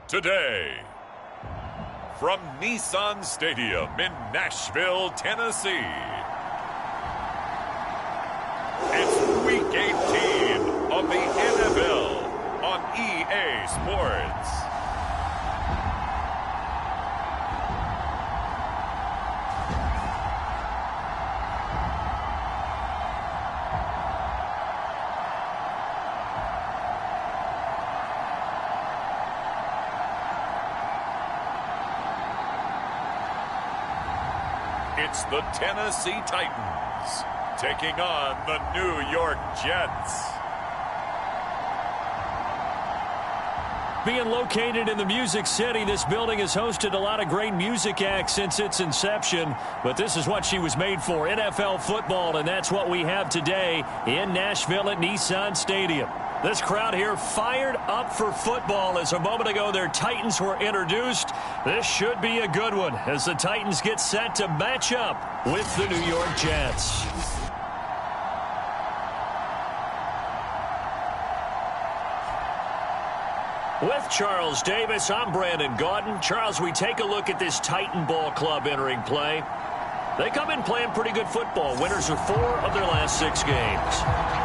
today. From Nissan Stadium in Nashville, Tennessee, it's Week 18 of the NFL on EA Sports. It's the Tennessee Titans taking on the New York Jets. Being located in the Music City, this building has hosted a lot of great music acts since its inception, but this is what she was made for, NFL football, and that's what we have today in Nashville at Nissan Stadium. This crowd here fired up for football as a moment ago their Titans were introduced. This should be a good one as the Titans get set to match up with the New York Jets. With Charles Davis, I'm Brandon Gaudin. Charles, we take a look at this Titan Ball Club entering play. They come in playing pretty good football. Winners of 4 of their last 6 games.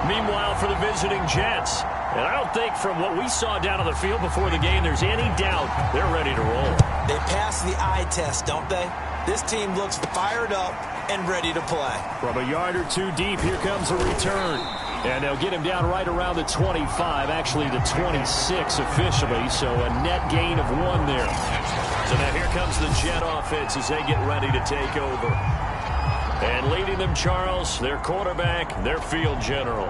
Meanwhile, for the visiting Jets, and I don't think from what we saw down on the field before the game there's any doubt they're ready to roll. They pass the eye test, don't they? This team looks fired up and ready to play. From a yard or 2 deep, here comes a return. And they'll get him down right around the 25, actually the 26 officially, so a net gain of 1 there. So now here comes the Jet offense as they get ready to take over. And leading them, Charles, their quarterback, their field general.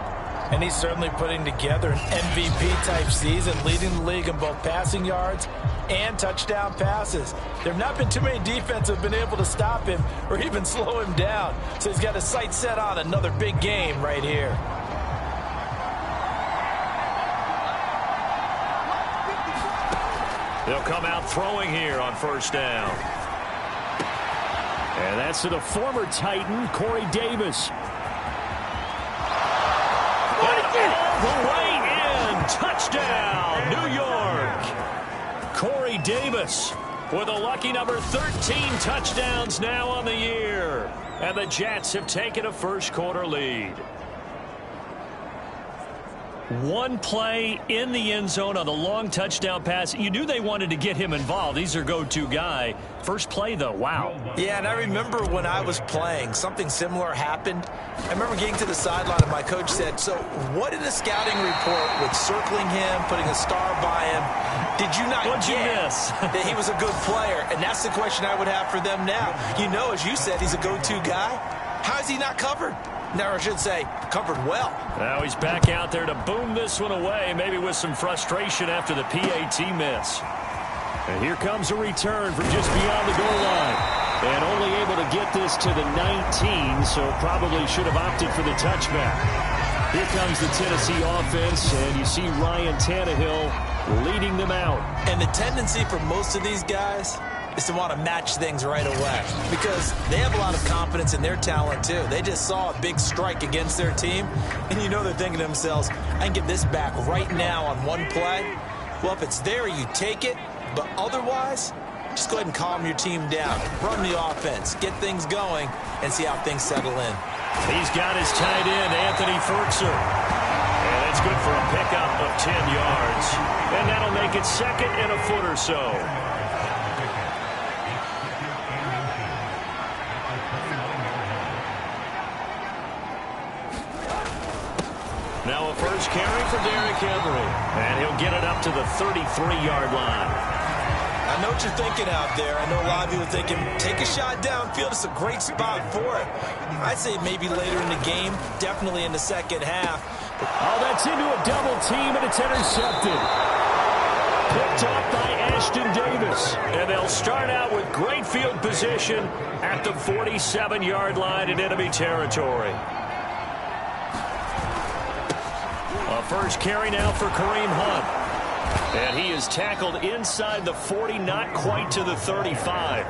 And he's certainly putting together an MVP-type season, leading the league in both passing yards and touchdown passes. There have not been too many defenses that have been able to stop him or even slow him down. So he's got his sights set on another big game right here. They'll come out throwing here on first down. And that's to the former Titan, Corey Davis. All the way in. Touchdown, New York. Corey Davis with a lucky number 13 touchdowns now on the year. And the Jets have taken a first-quarter lead. 1 play in the end zone on the long touchdown pass. You knew they wanted to get him involved. He's their go-to guy. First play, though, wow. Yeah, and I remember when I was playing, something similar happened. I remember getting to the sideline, and my coach said, so what in the scouting report with circling him, putting a star by him, did you not What'd you miss? That he was a good player? And that's the question I would have for them now. You know, as you said, he's a go-to guy. How is he not covered? Now, I should say, covered well. Now he's back out there to boom this one away, maybe with some frustration after the PAT miss. And here comes a return from just beyond the goal line. And only able to get this to the 19, so probably should have opted for the touchback. Here comes the Tennessee offense, and you see Ryan Tannehill leading them out. And the tendency for most of these guys is to want to match things right away because they have a lot of confidence in their talent too. They just saw a big strike against their team, and you know they're thinking to themselves, I can get this back right now on 1 play. Well, if it's there, you take it, but otherwise, just go ahead and calm your team down. Run the offense, get things going, and see how things settle in. He's got his tight end, Anthony Ferkser. And it's good for a pickup of 10 yards. And that'll make it second and a foot or so. Now a first carry for Derrick Henry. And he'll get it up to the 33-yard line. I know what you're thinking out there. I know a lot of you are thinking, take a shot downfield. It's a great spot for it. I'd say maybe later in the game, definitely in the second half. Oh, that's into a double team, and it's intercepted. Picked off by Ashton Davis. And they'll start out with great field position at the 47-yard line in enemy territory. A first carry now for Kareem Hunt. And he is tackled inside the 40, not quite to the 35.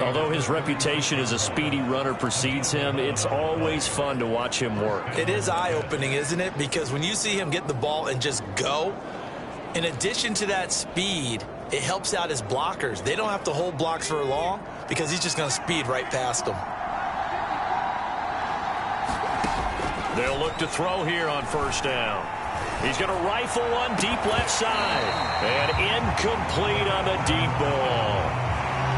Although his reputation as a speedy runner precedes him, it's always fun to watch him work. It is eye-opening, isn't it? Because when you see him get the ball and just go, In addition to that speed, it helps out his blockers. They don't have to hold blocks for long because he's just going to speed right past them. They'll look to throw here on first down. He's going to rifle one deep left side. And incomplete on the deep ball.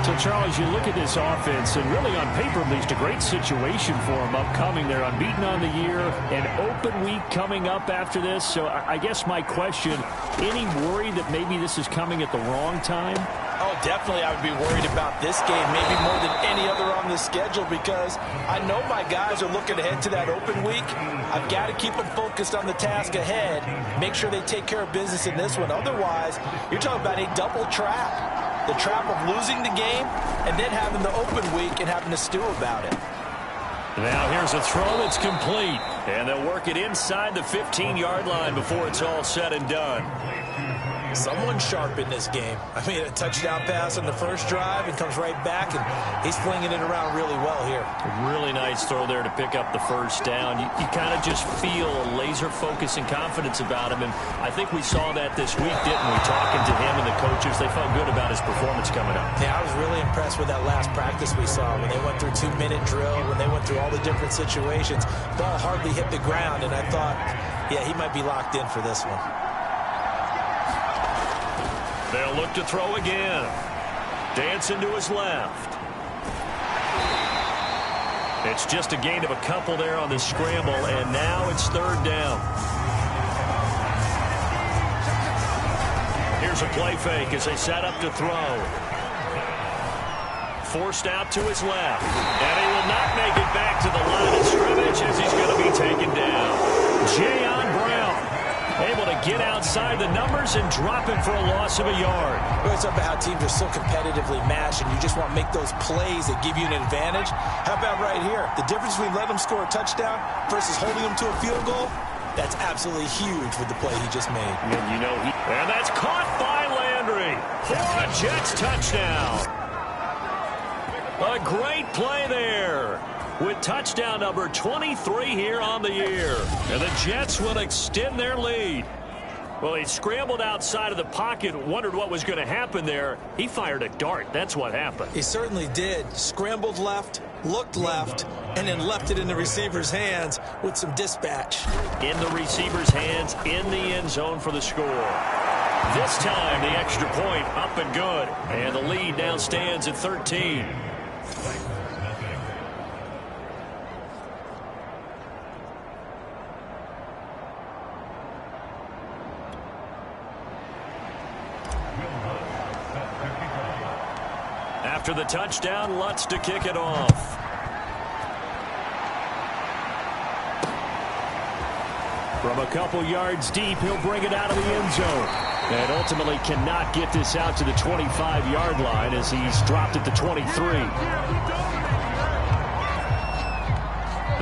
So, Charles, you look at this offense, and really on paper, at least a great situation for them upcoming. They're unbeaten on the year, an open week coming up after this. So I guess my question, any worry that maybe this is coming at the wrong time? Oh, definitely I would be worried about this game, maybe more than any other on the schedule, because I know my guys are looking ahead to that open week. I've got to keep them focused on the task ahead, make sure they take care of business in this one. Otherwise, you're talking about a double trap. The trap of losing the game and then having the open week and having to stew about it. Now here's a throw that's complete. And they'll work it inside the 15-yard line before it's all said and done. Someone sharp in this game. I mean, a touchdown pass on the first drive and comes right back, and he's flinging it around really well here. A really nice throw there to pick up the first down. You kind of just feel a laser focus and confidence about him, and I think we saw that this week, didn't we? Talking to him and the coaches, they felt good about his performance coming up. Yeah, I was really impressed with that last practice we saw when they went through 2-minute drill, when they went through all the different situations. Ball hardly hit the ground, and I thought, yeah, he might be locked in for this one. They'll look to throw again. Dancing to his left. It's just a gain of a couple there on the scramble, and now it's third down. Here's a play fake as they set up to throw. Forced out to his left. And he will not make it back to the line of scrimmage as he's going to be taken down. Jayon Brown able to get outside the numbers and drop him for a loss of a yard. It's about how teams are so competitively matched, and you just want to make those plays that give you an advantage. How about right here? The difference between letting them score a touchdown versus holding them to a field goal, that's absolutely huge with the play he just made. And that's caught by Landry for a Jets touchdown. A great play there with touchdown number 23 here on the year. And the Jets will extend their lead. Well, he scrambled outside of the pocket, wondered what was going to happen there. He fired a dart. That's what happened. He certainly did. Scrambled left, looked left, and then left it in the receiver's hands with some dispatch. In the receiver's hands, in the end zone for the score. This time, the extra point up and good. And the lead now stands at 13. After the touchdown, Lutz to kick it off. From a couple yards deep, he'll bring it out of the end zone. And ultimately cannot get this out to the 25-yard line as he's dropped it to 23.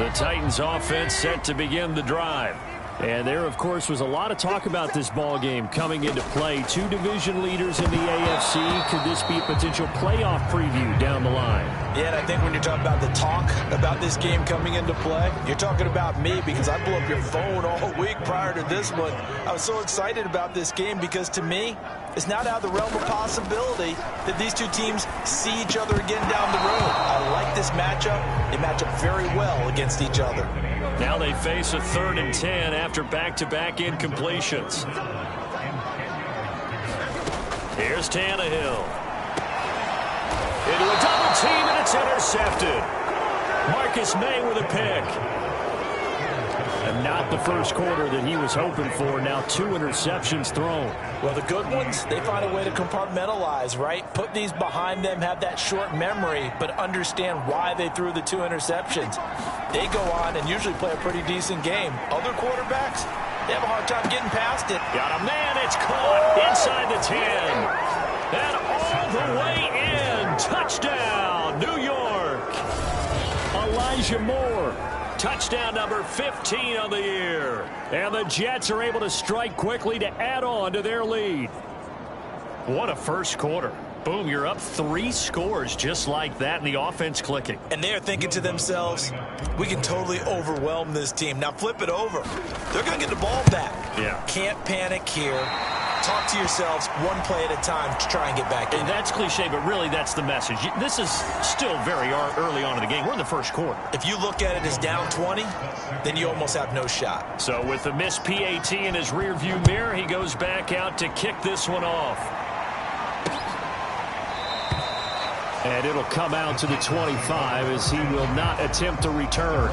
The Titans offense set to begin the drive. And there, of course, was a lot of talk about this ball game coming into play. Two division leaders in the AFC. Could this be a potential playoff preview down the line? Yeah, and I think when you're talking about the talk about this game coming into play, you're talking about me because I blew up your phone all week prior to this one. I was so excited about this game because, to me, it's not out of the realm of possibility that these two teams see each other again down the road. I like this matchup. They match up very well against each other. Now they face a 3rd and 10 after back-to-back incompletions. Here's Tannehill. Into a double team, and it's intercepted. Marcus May with a pick. And not the first quarter that he was hoping for. Now 2 interceptions thrown. Well, the good ones, they find a way to compartmentalize, right? Put these behind them, have that short memory, but understand why they threw the 2 interceptions. They go on and usually play a pretty decent game. Other quarterbacks, they have a hard time getting past it. Got a man, it's caught inside the 10. And all the way in. Touchdown, New York. Elijah Moore. Touchdown number 15 on the year. And the Jets are able to strike quickly to add on to their lead. What a first quarter. Boom, you're up 3 scores just like that, and the offense clicking. And they're thinking to themselves, we can totally overwhelm this team. Now flip it over. They're going to get the ball back. Yeah. Can't panic here. talk to yourselves one play at a time to try and get back in. And that's cliche, but really that's the message. This is still very early on in the game. We're in the first quarter. If you look at it as down 20, then you almost have no shot. So with the missed PAT in his rearview mirror, he goes back out to kick this one off. And it'll come out to the 25 as he will not attempt a return.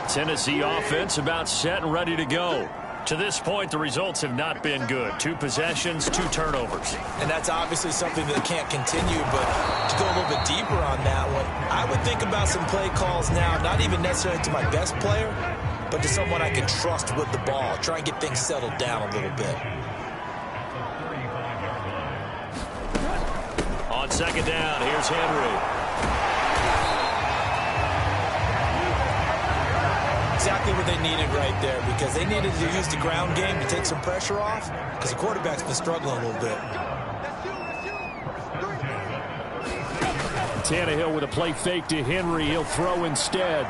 Tennessee offense about set and ready to go. To this point, the results have not been good. 2 possessions, 2 turnovers. And that's obviously something that can't continue, but to go a little bit deeper on that one, I would think about some play calls now, not even necessarily to my best player, but to someone I can trust with the ball. Try and get things settled down a little bit. On second down, here's Henry. Exactly what they needed right there, because they needed to use the ground game to take some pressure off, because the quarterback's been struggling a little bit. Tannehill with a play fake to Henry. He'll throw instead.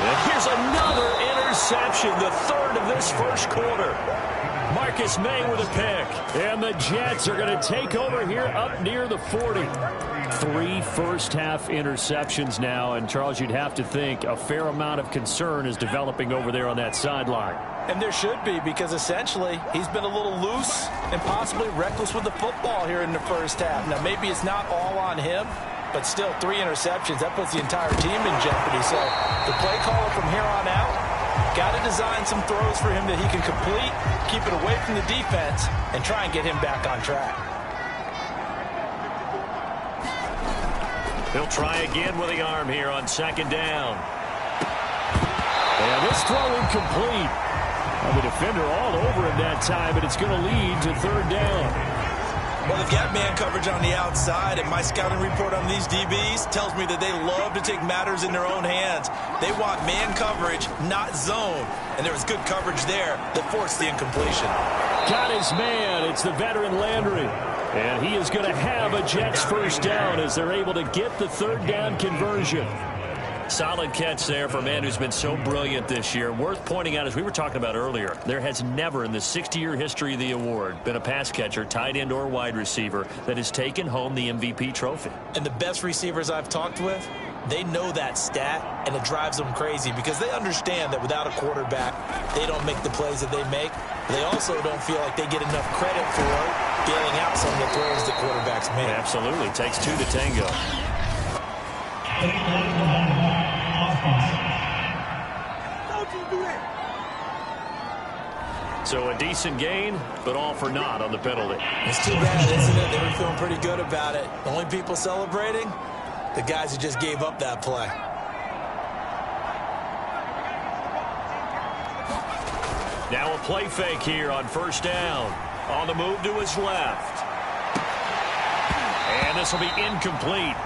And here's another interception, the 3rd of this first quarter. Marcus May with a pick. And the Jets are going to take over here up near the 40. 3 first-half interceptions now, and Charles, you'd have to think a fair amount of concern is developing over there on that sideline. And there should be, because essentially he's been a little loose and possibly reckless with the football here in the first half. Now, maybe it's not all on him, but still 3 interceptions. That puts the entire team in jeopardy. So the play caller from here on out got to design some throws for him that he can complete, keep it away from the defense, and try and get him back on track. He'll try again with the arm here on second down. And this throw incomplete. Well, the defender all over him that time, but it's going to lead to 3rd down. Well, they've got man coverage on the outside, and my scouting report on these DBs tells me that they love to take matters in their own hands. They want man coverage, not zone. And there was good coverage there that forced the incompletion. Got his man. It's the veteran Landry. And he is going to have a Jets first down as they're able to get the 3rd down conversion. Solid catch there for a man who's been so brilliant this year. Worth pointing out, as we were talking about earlier, there has never in the 60-year history of the award been a pass catcher, tight end or wide receiver that has taken home the MVP trophy. And the best receivers I've talked with, they know that stat, and it drives them crazy because they understand that without a quarterback, they don't make the plays that they make. They also don't feel like they get enough credit for bailing out some of the throws that quarterbacks make. Absolutely. Takes 2 to tango. So a decent gain, but all for naught on the penalty. It's too bad, isn't it? They were feeling pretty good about it. The only people celebrating, the guys who just gave up that play. Now a play fake here on first down. On the move to his left. And this will be incomplete.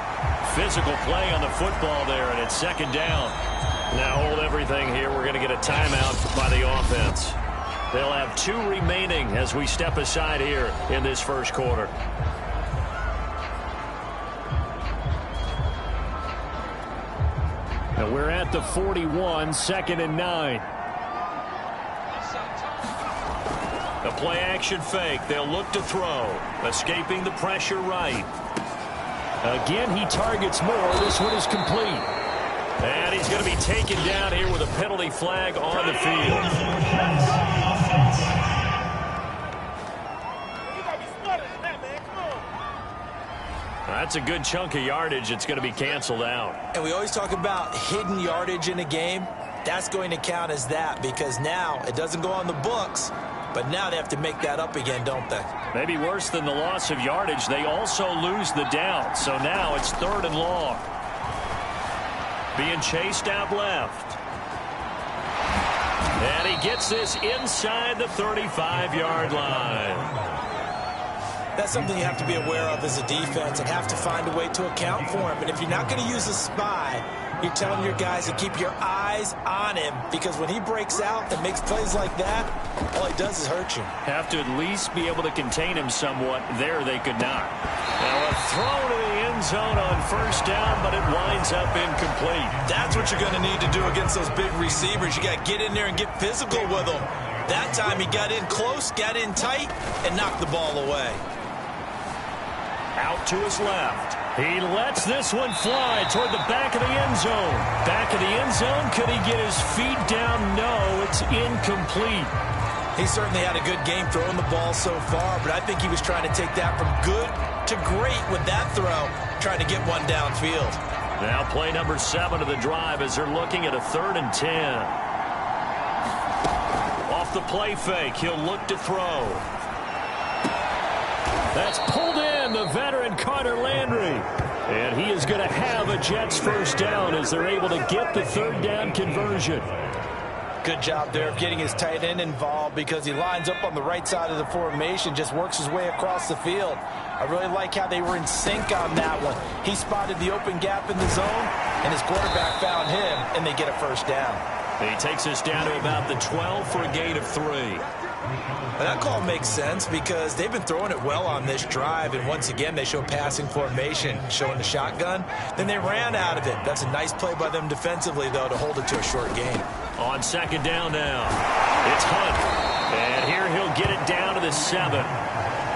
Physical play on the football there, and it's second down. Now hold everything here. We're going to get a timeout by the offense. They'll have 2 remaining as we step aside here in this first quarter. And we're at the 41, 2nd and 9. A play action fake. They'll look to throw. Escaping the pressure right. Again, he targets more. This one is complete. And he's going to be taken down here with a penalty flag on the field. That's a good chunk of yardage. It's going to be canceled out. And we always talk about hidden yardage in a game. That's going to count as that because now it doesn't go on the books, but now they have to make that up again, don't they? Maybe worse than the loss of yardage, they also lose the down. So now it's 3rd and long. Being chased out left. And he gets this inside the 35-yard line. That's something you have to be aware of as a defense and have to find a way to account for him. And if you're not going to use a spy, you're telling your guys to keep your eyes on him because when he breaks out and makes plays like that, all he does is hurt you. Have to at least be able to contain him somewhat. There they could not. Now a throw to the end zone on first down, but it winds up incomplete. That's what you're going to need to do against those big receivers. You got to get in there and get physical with them. That time he got in close, got in tight, and knocked the ball away. Out to his left. He lets this one fly toward the back of the end zone. Back of the end zone. Could he get his feet down? No, it's incomplete. He certainly had a good game throwing the ball so far, but I think he was trying to take that from good to great with that throw, trying to get one downfield. Now play number 7 of the drive as they're looking at a 3rd and 10. Off the play fake, he'll look to throw. That's pulled in, the veteran Carter Landry. And he is going to have a Jets first down as they're able to get the 3rd down conversion. Good job there of getting his tight end involved because he lines up on the right side of the formation, just works his way across the field. I really like how they were in sync on that one. He spotted the open gap in the zone, and his quarterback found him, and they get a first down. He takes us down to about the 12 for a gain of 3. And that call makes sense because they've been throwing it well on this drive, and once again they show passing formation, showing the shotgun. Then they ran out of it. That's a nice play by them defensively, though, to hold it to a short gain. On 2nd down now, it's Hunt. And here he'll get it down to the 7.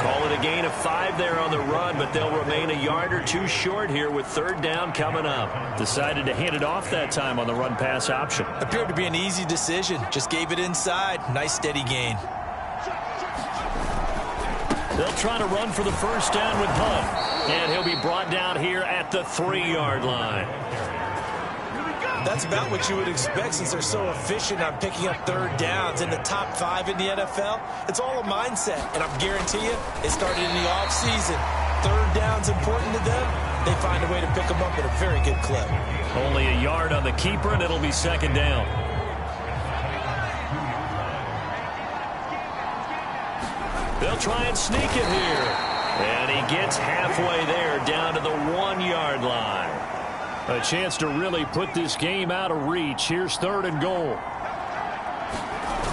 Call it a gain of 5 there on the run, but they'll remain a yard or 2 short here with 3rd down coming up. Decided to hand it off that time on the run-pass option. Appeared to be an easy decision. Just gave it inside. Nice steady gain. They'll try to run for the first down with Hunt. And he'll be brought down here at the 3-yard line. That's about what you would expect since they're so efficient on picking up 3rd downs in the top 5 in the NFL. It's all a mindset, and I guarantee you it started in the offseason. 3rd down's important to them. They find a way to pick them up at a very good clip. Only a yard on the keeper, and it'll be 2nd down. They'll try and sneak it here. And he gets halfway there down to the 1-yard line. A chance to really put this game out of reach. Here's 3rd and goal.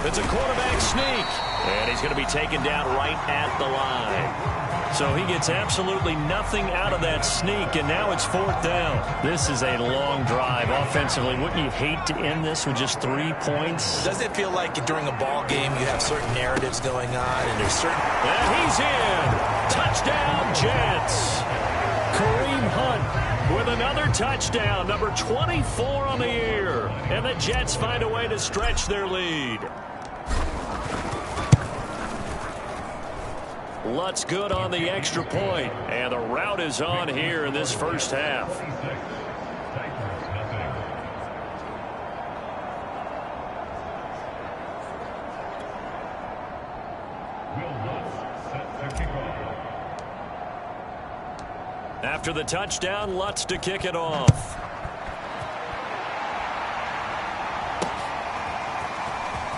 It's a quarterback sneak. And he's going to be taken down right at the line. So he gets absolutely nothing out of that sneak, and now it's 4th down. This is a long drive offensively. Wouldn't you hate to end this with just 3 points? Doesn't it feel like during a ball game you have certain narratives going on, and there's certain... And he's in. Touchdown, Jets. Kareem Hunt with another touchdown, number 24 on the year. And the Jets find a way to stretch their lead. Lutz good on the extra point, and the route is on here in this first half. After the touchdown, Lutz to kick it off.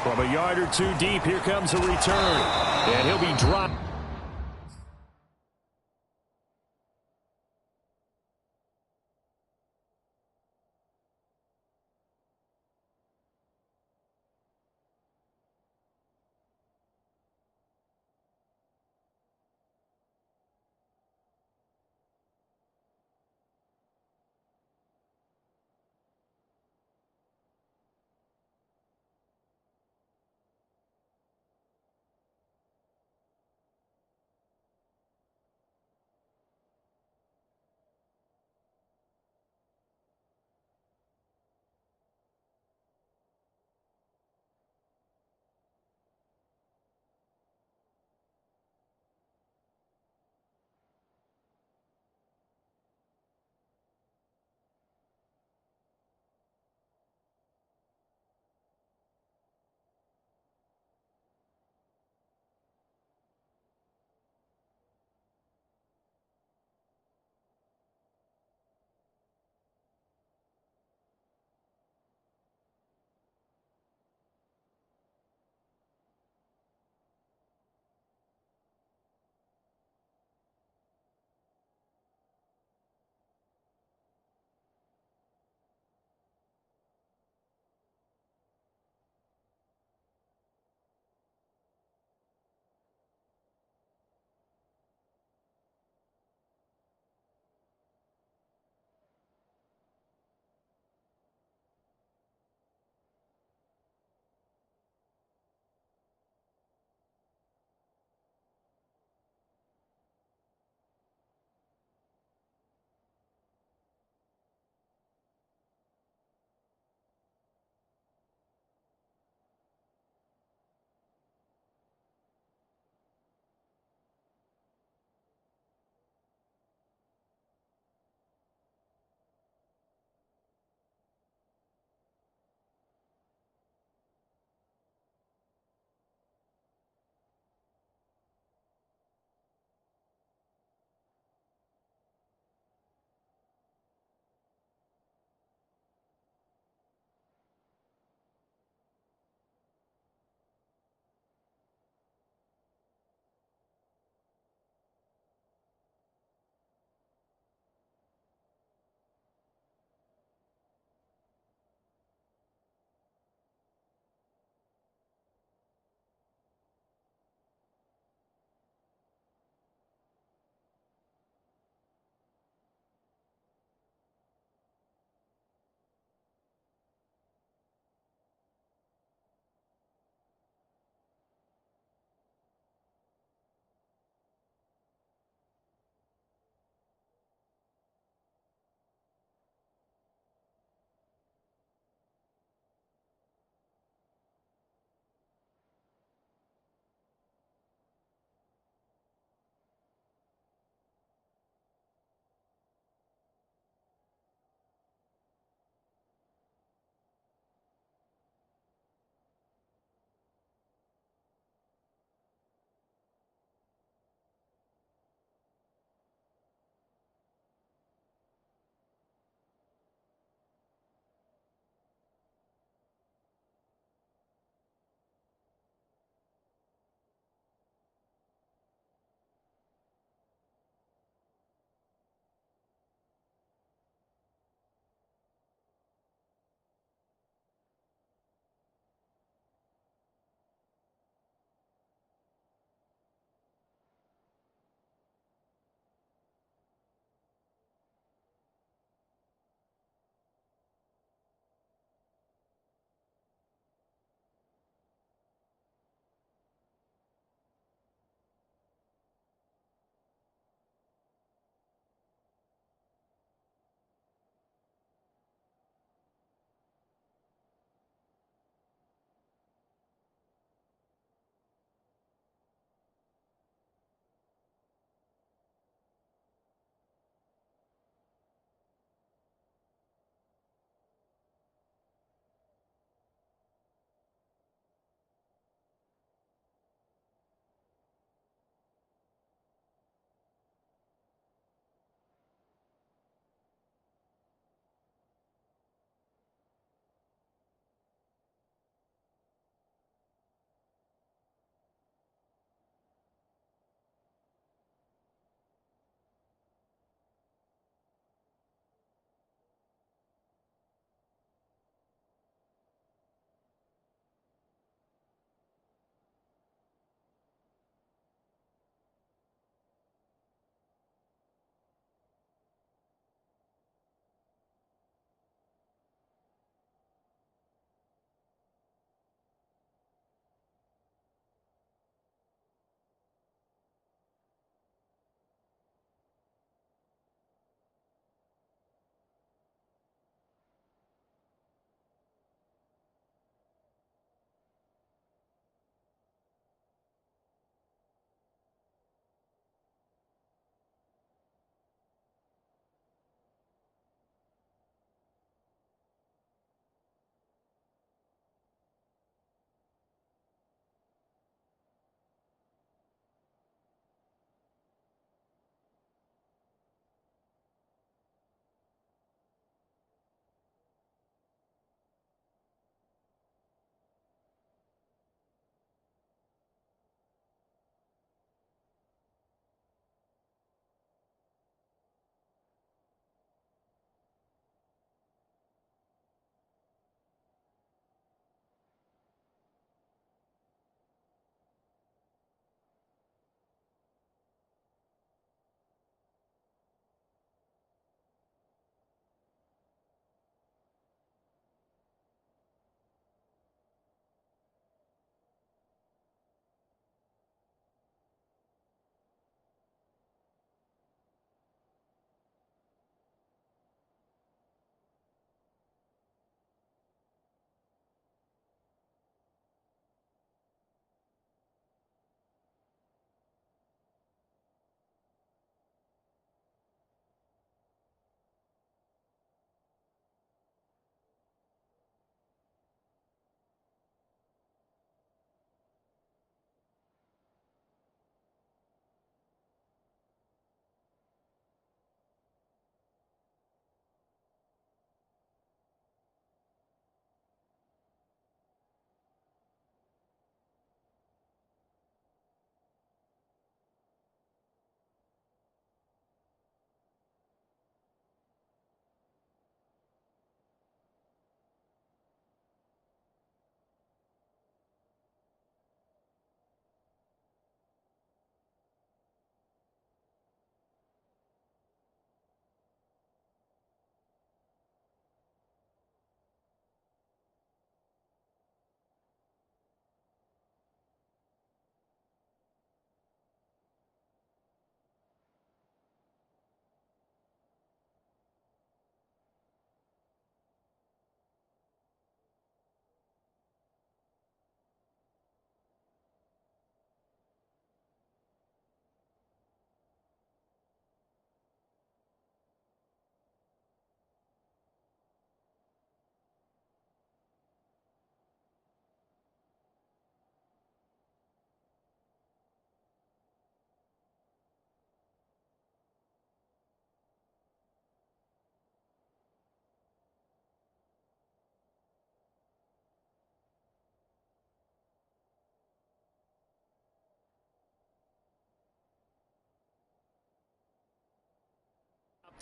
From a yard or 2 deep, here comes a return. And he'll be dropped.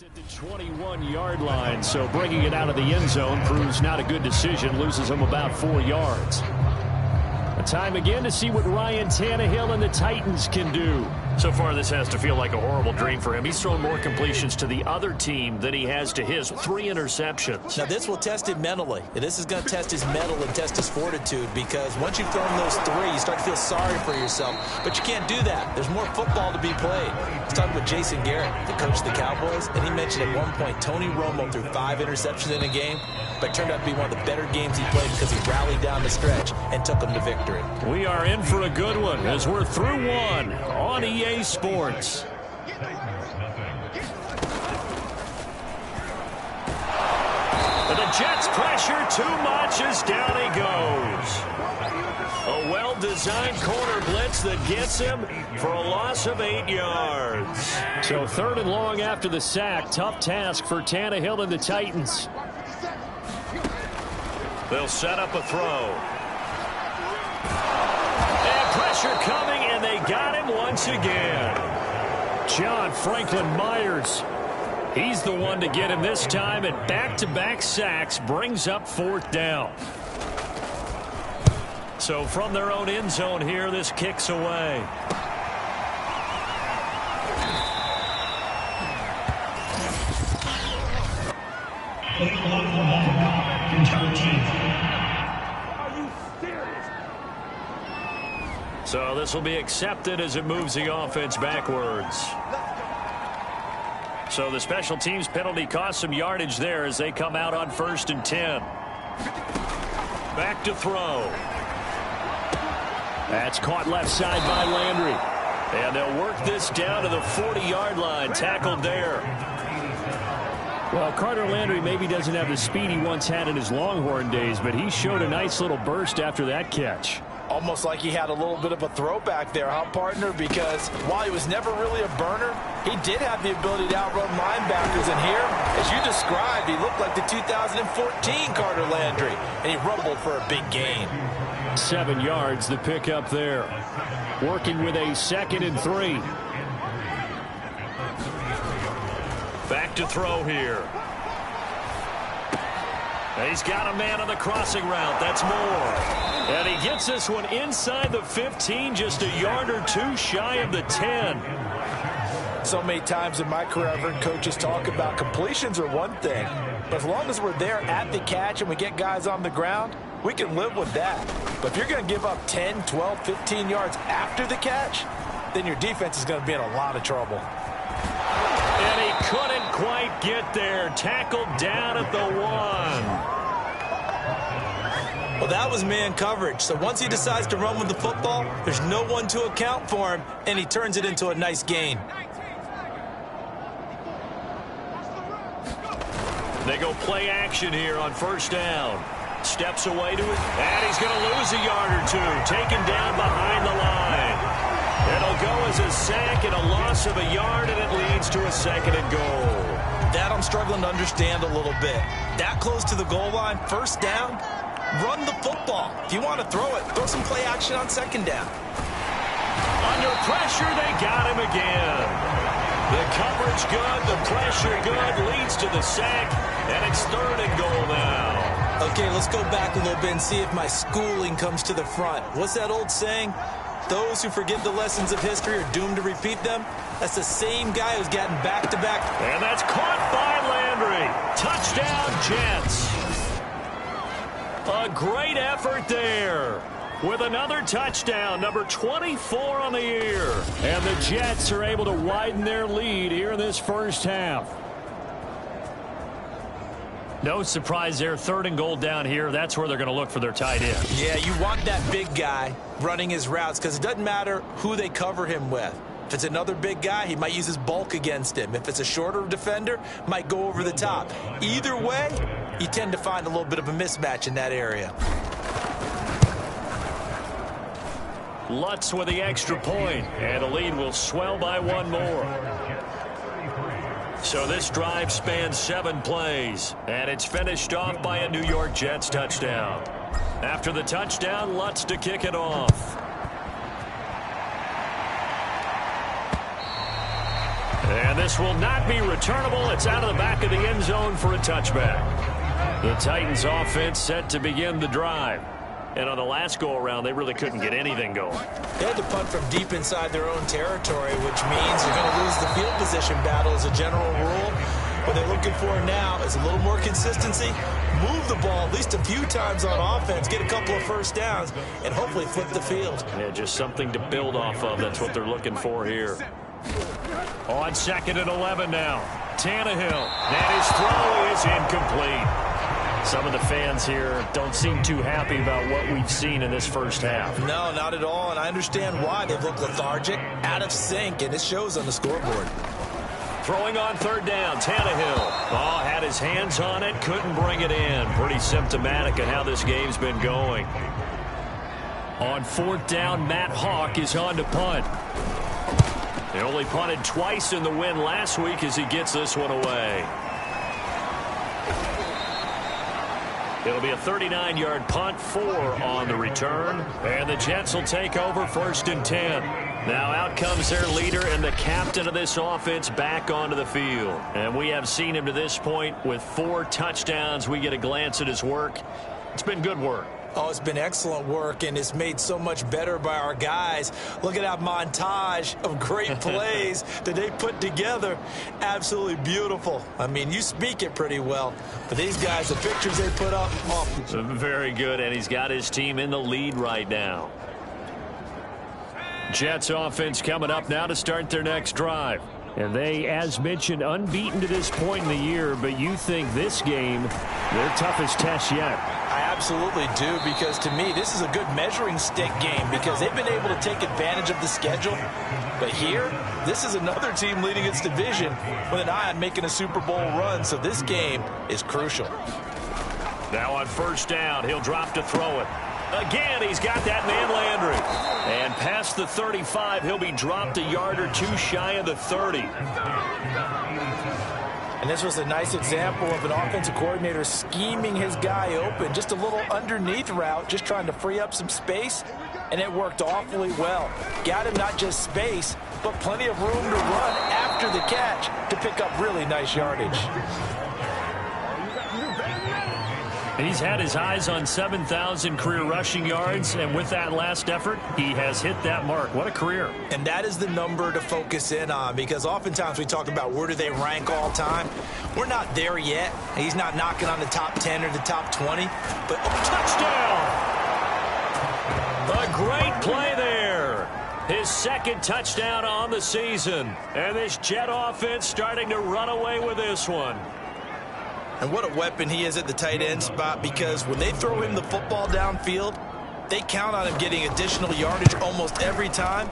At the 21-yard line, so bringing it out of the end zone proves not a good decision, loses him about 4 yards. A time again to see what Ryan Tannehill and the Titans can do. So far, this has to feel like a horrible dream for him. He's thrown more completions to the other team than he has to his. 3 interceptions. Now, this will test him mentally. This is going to test his mental and test his fortitude, because once you've thrown those 3, you start to feel sorry for yourself. But you can't do that. There's more football to be played. I was talking with Jason Garrett, the coach of the Cowboys, and he mentioned at one point Tony Romo threw 5 interceptions in a game, but it turned out to be one of the better games he played because he rallied down the stretch and took them to victory. We are in for a good one as we're through 1 on EA Sports. But the Jets pressure too much as down he goes. A well-designed corner blitz that gets him for a loss of 8 yards. So 3rd and long after the sack. Tough task for Tannehill and the Titans. They'll set up a throw. And pressure coming, and they got him once again. John Franklin Myers. He's the one to get him this time, and back-to-back sacks brings up 4th down. So from their own end zone here, this kicks away. So this will be accepted as it moves the offense backwards. So the special teams penalty cost some yardage there as they come out on 1st and 10. Back to throw. That's caught left side by Landry. And they'll work this down to the 40-yard line. Tackled there. Well, Carter Landry maybe doesn't have the speed he once had in his Longhorn days, but he showed a nice little burst after that catch. Almost like he had a little bit of a throwback there, huh, partner? Because while he was never really a burner, he did have the ability to outrun linebackers. And here, as you described, he looked like the 2014 Carter Landry, and he rumbled for a big gain. 7 yards, the pickup there. Working with a 2nd and 3. Back to throw here. He's got a man on the crossing route. That's Moore. And he gets this one inside the 15, just a yard or 2 shy of the 10. So many times in my career, I've heard coaches talk about completions are one thing. But as long as we're there at the catch and we get guys on the ground, we can live with that. But if you're going to give up 10, 12, 15 yards after the catch, then your defense is going to be in a lot of trouble. And he couldn't quite get there. Tackled down at the 1. Well, that was man coverage. So once he decides to run with the football, there's no one to account for him, and he turns it into a nice gain. They go play action here on 1st down. Steps away to it, and he's going to lose a yard or 2. Taken down behind the line. It'll go as a sack and a loss of a yard, and it leads to a 2nd and goal. That I'm struggling to understand a little bit. That close to the goal line, 1st down, run the football. If you want to throw it, throw some play action on 2nd down. Under pressure, they got him again. The coverage good, the pressure good, leads to the sack, and it's 3rd and goal now. Okay, let's go back a little bit and see if my schooling comes to the front. What's that old saying? Those who forget the lessons of history are doomed to repeat them. That's the same guy who's gotten back-to-back. And that's caught by Landry. Touchdown, Jets. A great effort there. With another touchdown, number 24 on the year. And the Jets are able to widen their lead here in this 1st half. No surprise there. 3rd and goal down here. That's where they're going to look for their tight end. Yeah, you want that big guy running his routes because it doesn't matter who they cover him with. If it's another big guy, he might use his bulk against him. If it's a shorter defender, might go over the top. Either way, you tend to find a little bit of a mismatch in that area. Lutz with the extra point, and the lead will swell by 1 more. So this drive spans 7 plays, and it's finished off by a New York Jets touchdown. After the touchdown, Lutz to kick it off. And this will not be returnable. It's out of the back of the end zone for a touchback. The Titans offense set to begin the drive. And on the last go-around, they really couldn't get anything going. They had to punt from deep inside their own territory, which means you're going to lose the field position battle as a general rule. What they're looking for now is a little more consistency, move the ball at least a few times on offense, get a couple of first downs, and hopefully flip the field. Yeah, just something to build off of. That's what they're looking for here. On 2nd and 11 now. Tannehill. And his throw is incomplete. Some of the fans here don't seem too happy about what we've seen in this first half. No, not at all, and I understand why. They've looked lethargic, out of sync, and it shows on the scoreboard. Throwing on 3rd down, Tannehill. Oh, had his hands on it, couldn't bring it in. Pretty symptomatic of how this game's been going. On 4th down, Matt Hawk is on to punt. They only punted twice in the win last week as he gets this one away. It'll be a 39-yard punt, 4 on the return. And the Jets will take over 1st and 10. Now out comes their leader and the captain of this offense back onto the field. And we have seen him to this point with 4 touchdowns. We get a glance at his work. It's been good work. Oh, it's been excellent work, and it's made so much better by our guys. Look at that montage of great plays that they put together. Absolutely beautiful. I mean, you speak it pretty well, but these guys, the pictures they put up, oh. Very good, and he's got his team in the lead right now. Jets offense coming up now to start their next drive. And they, as mentioned, unbeaten to this point in the year, but you think this game, their toughest test yet. I absolutely do, because to me, this is a good measuring stick game because they've been able to take advantage of the schedule. But here, this is another team leading its division with an eye on making a Super Bowl run, so this game is crucial. Now on 1st down, he'll drop to throw it. Again, he's got that man Landry. And past the 35, he'll be dropped a yard or 2 shy of the 30. And this was a nice example of an offensive coordinator scheming his guy open. Just a little underneath route, just trying to free up some space, and it worked awfully well. Got him not just space, but plenty of room to run after the catch to pick up really nice yardage. He's had his eyes on 7,000 career rushing yards, and with that last effort, he has hit that mark. What a career. And that is the number to focus in on, because oftentimes we talk about where do they rank all time. We're not there yet. He's not knocking on the top 10 or the top 20. But touchdown! A great play there. His 2nd touchdown on the season. And this Jet offense starting to run away with this one. And what a weapon he is at the tight end spot, because when they throw him the football downfield, they count on him getting additional yardage almost every time.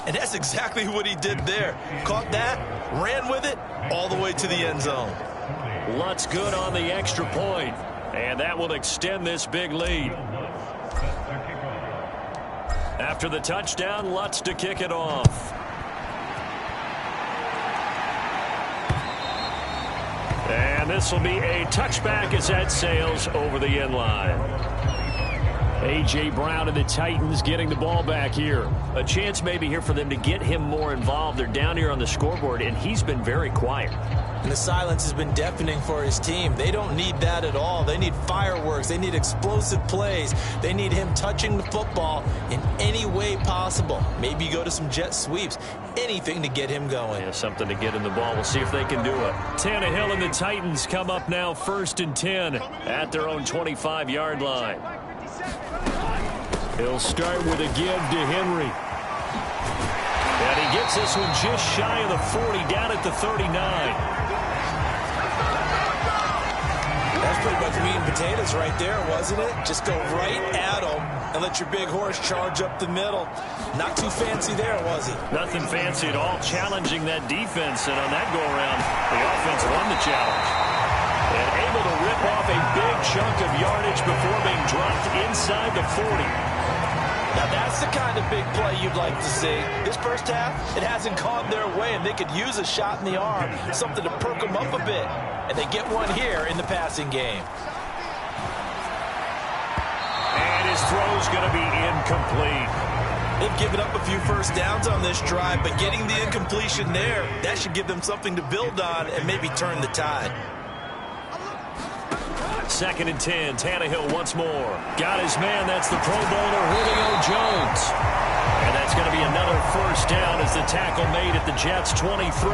And that's exactly what he did there. Caught that, ran with it, all the way to the end zone. Lutz good on the extra point, and that will extend this big lead. After the touchdown, Lutz to kick it off. And this will be a touchback as that sails over the end line. A.J. Brown and the Titans getting the ball back here. A chance maybe here for them to get him more involved. They're down here on the scoreboard, and he's been very quiet. And the silence has been deafening for his team. They don't need that at all. They need fireworks. They need explosive plays. They need him touching the football in any way possible. Maybe go to some jet sweeps. Anything to get him going. Yeah, something to get in the ball. We'll see if they can do it. Tannehill and the Titans come up now 1st and 10 at their own 25-yard line. He'll start with a give to Henry. And he gets this one just shy of the 40, down at the 39. That's pretty much meat and potatoes right there, wasn't it? Just go right at him and let your big horse charge up the middle. Not too fancy there, was he? Nothing fancy at all, challenging that defense. And on that go-around, the offense won the challenge. And able to rip off a big chunk of yardage before being dropped inside the 40. Now that's the kind of big play you'd like to see. This first half, it hasn't gone their way, and they could use a shot in the arm, something to perk them up a bit. And they get one here in the passing game. And his throw's going to be incomplete. They've given up a few first downs on this drive, but getting the incompletion there, that should give them something to build on and maybe turn the tide. 2nd and 10. Tannehill once more. Got his man. That's the Pro Bowler, Julio Jones. And that's going to be another first down as the tackle made at the Jets' 23.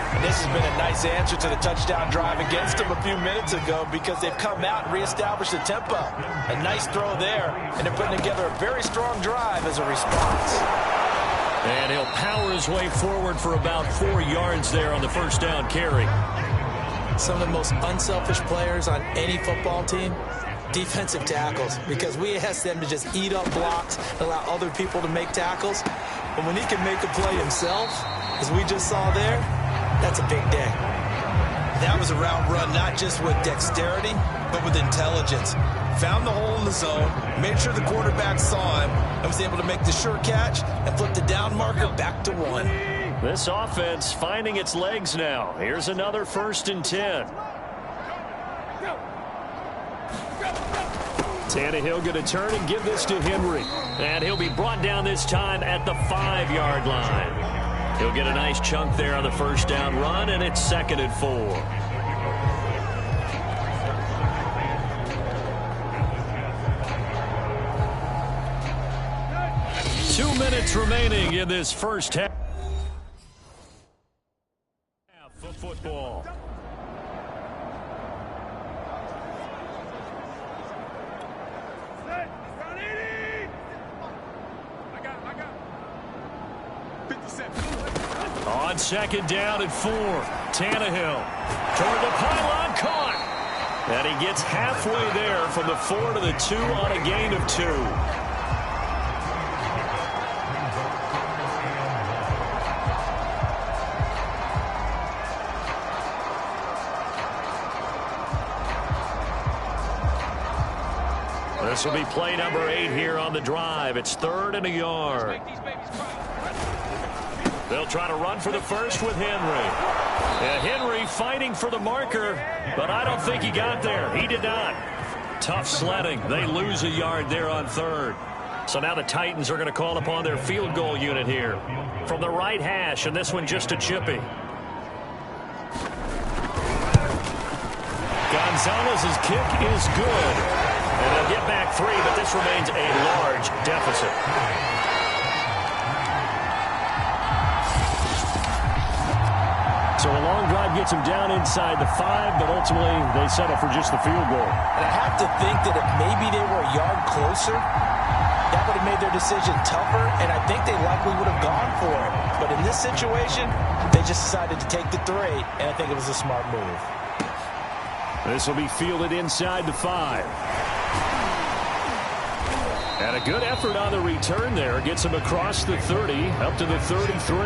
And this has been a nice answer to the touchdown drive against them a few minutes ago because they've come out and reestablished the tempo. A nice throw there, and they're putting together a very strong drive as a response. And he'll power his way forward for about 4 yards there on the first down carry. Some of the most unselfish players on any football team, defensive tackles, because we ask them to just eat up blocks and allow other people to make tackles. But when he can make a play himself, as we just saw there, that's a big day. That was a route run not just with dexterity, but with intelligence. Found the hole in the zone, made sure the quarterback saw him, and was able to make the sure catch and flip the down marker back to 1. This offense finding its legs now. Here's another 1st and 10. Tannehill going to turn and give this to Henry. And he'll be brought down this time at the 5-yard line. He'll get a nice chunk there on the first down run, and it's 2nd and 4. 2 minutes remaining in this first half of football. On 2nd down and 4, Tannehill toward the pylon, caught. And he gets halfway there from the 4 to the 2 on a gain of 2. This will be play number 8 here on the drive. It's 3rd and a yard. They'll try to run for the first with Henry. Henry fighting for the marker, but I don't think he got there. He did not. Tough sledding. They lose a yard there on 3rd. So now the Titans are going to call upon their field goal unit here from the right hash, and this one just a chippy. Gonzalez's kick is good. And they'll get back 3, but this remains a large deficit. So a long drive gets them down inside the 5, but ultimately they settle for just the field goal. And I have to think that if maybe they were a yard closer, that would have made their decision tougher, and I think they likely would have gone for it. But in this situation, they just decided to take the 3, and I think it was a smart move. This will be fielded inside the 5. And a good effort on the return there. Gets him across the 30, up to the 33.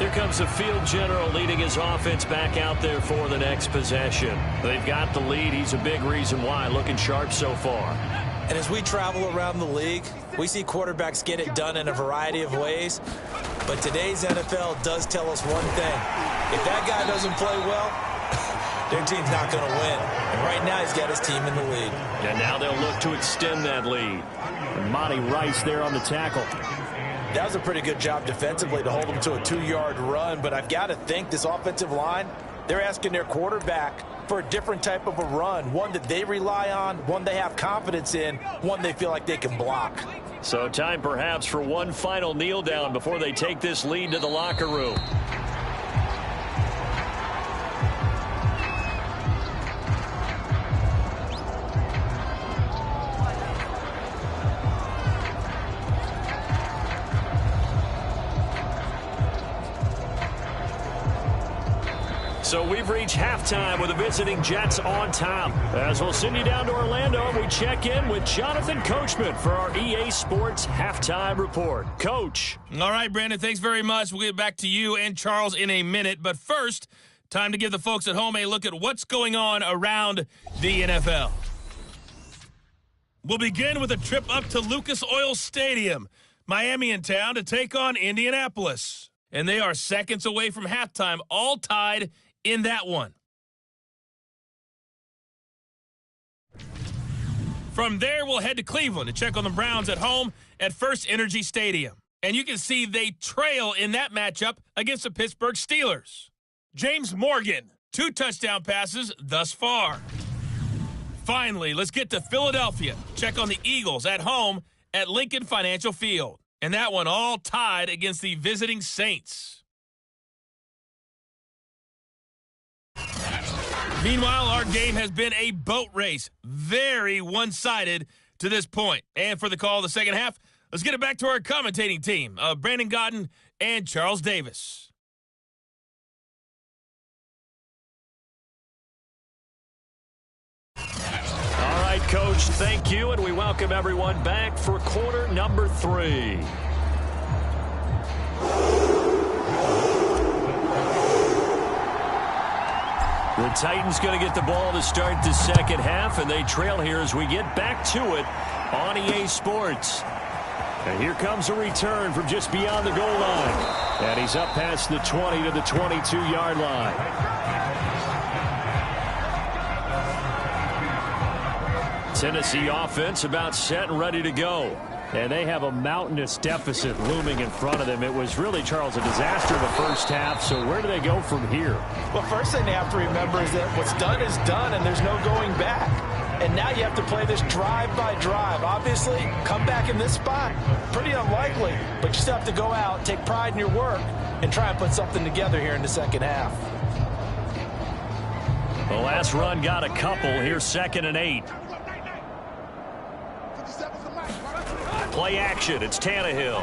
Here comes the field general leading his offense back out there for the next possession. They've got the lead. He's a big reason why. Looking sharp so far. And as we travel around the league, we see quarterbacks get it done in a variety of ways. But today's NFL does tell us one thing. If that guy doesn't play well, their team's not going to win. And right now he's got his team in the lead. And now they'll look to extend that lead. And Monty Rice there on the tackle. That was a pretty good job defensively to hold them to a 2-yard run, but I've got to think this offensive line, they're asking their quarterback for a different type of a run, one that they rely on, one they have confidence in, one they feel like they can block. So time perhaps for one final kneel down before they take this lead to the locker room. So we've reached halftime with the visiting Jets on top. As we'll send you down to Orlando, and we check in with Jonathan Coachman for our EA Sports Halftime Report. Coach. All right, Brandon, thanks very much. We'll get back to you and Charles in a minute. But first, time to give the folks at home a look at what's going on around the NFL. We'll begin with a trip up to Lucas Oil Stadium, Miami in town to take on Indianapolis. And they are seconds away from halftime, all tied in that one. From there, we'll head to Cleveland to check on the Browns at home at First Energy Stadium. And you can see they trail in that matchup against the Pittsburgh Steelers. James Morgan, 2 touchdown passes thus far. Finally, let's get to Philadelphia. Check on the Eagles at home at Lincoln Financial Field. And that one all tied against the visiting Saints. Meanwhile, our game has been a boat race. Very one-sided to this point. And for the call of the second half, let's get it back to our commentating team of Brandon Godden and Charles Davis. All right, Coach, thank you, and we welcome everyone back for quarter number 3. The Titans going to get the ball to start the second half, and they trail here as we get back to it on EA Sports. And here comes a return from just beyond the goal line. And he's up past the 20 to the 22-yard line. Tennessee offense about set and ready to go. And they have a mountainous deficit looming in front of them. It was really, Charles, a disaster in the first half. So where do they go from here? Well, first thing they have to remember is that what's done is done, and there's no going back. And now you have to play this drive by drive. Obviously, come back in this spot, pretty unlikely. But you still have to go out, take pride in your work, and try and put something together here in the second half. The last run got a couple. Here's 2nd and 8. Play action. It's Tannehill.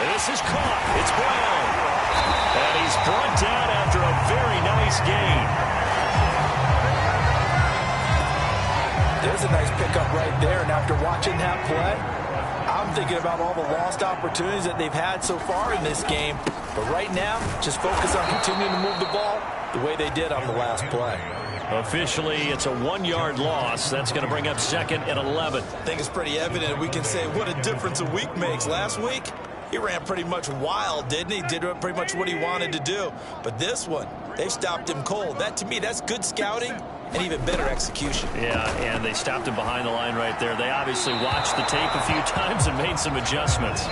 This is caught. It's Brown. And he's brought down after a very nice gain. There's a nice pickup right there. And after watching that play, I'm thinking about all the lost opportunities that they've had so far in this game. But right now, just focus on continuing to move the ball the way they did on the last play. Officially, it's a 1-yard loss. That's going to bring up 2nd and 11. I think it's pretty evident. We can say what a difference a week makes. Last week, he ran pretty much wild, didn't he? Did pretty much what he wanted to do. But this one, they stopped him cold. That, to me, that's good scouting and even better execution. Yeah, and they stopped him behind the line right there. They obviously watched the tape a few times and made some adjustments.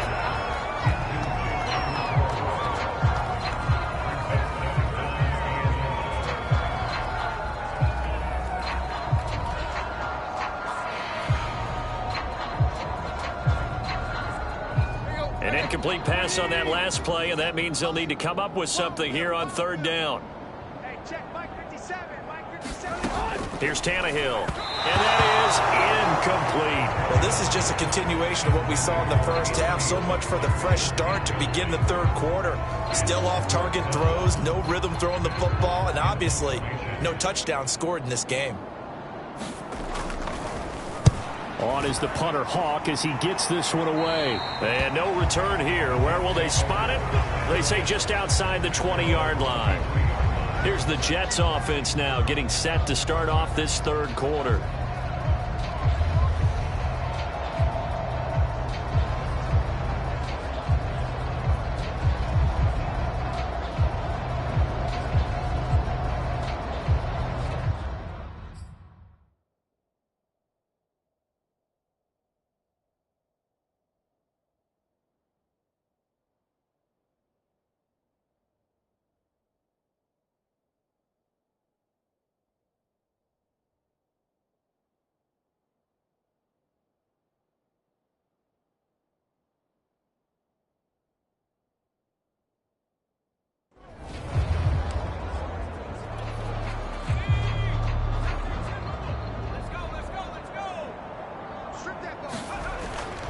An incomplete pass on that last play, and that means they'll need to come up with something here on 3rd down. Hey, check Mike 57. Mike 57. Here's Tannehill, and that is incomplete. Well, this is just a continuation of what we saw in the first half. So much for the fresh start to begin the 3rd quarter. Still off-target throws, no rhythm throwing the football, and obviously no touchdown scored in this game. On is the punter Hawk as he gets this one away. And no return here. Where will they spot it? They say just outside the 20-yard line. Here's the Jets offense now getting set to start off this 3rd quarter.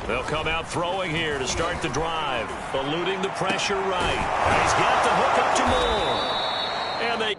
They'll come out throwing here to start the drive, eluding the pressure right. And he's got the hook up to Moore. And they...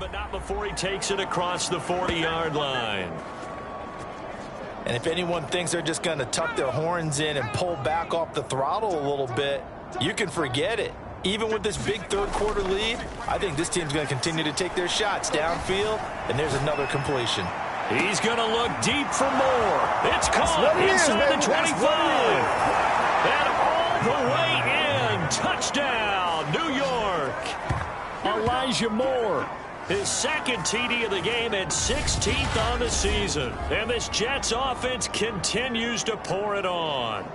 but not before he takes it across the 40-yard line. And if anyone thinks they're just going to tuck their horns in and pull back off the throttle a little bit, you can forget it. Even with this big third-quarter lead, I think this team's going to continue to take their shots downfield, and there's another completion. He's going to look deep for more. It's caught inside the 25. And all the way in. Touchdown, New York. Elijah Moore, his second TD of the game and 16th on the season. And this Jets offense continues to pour it on.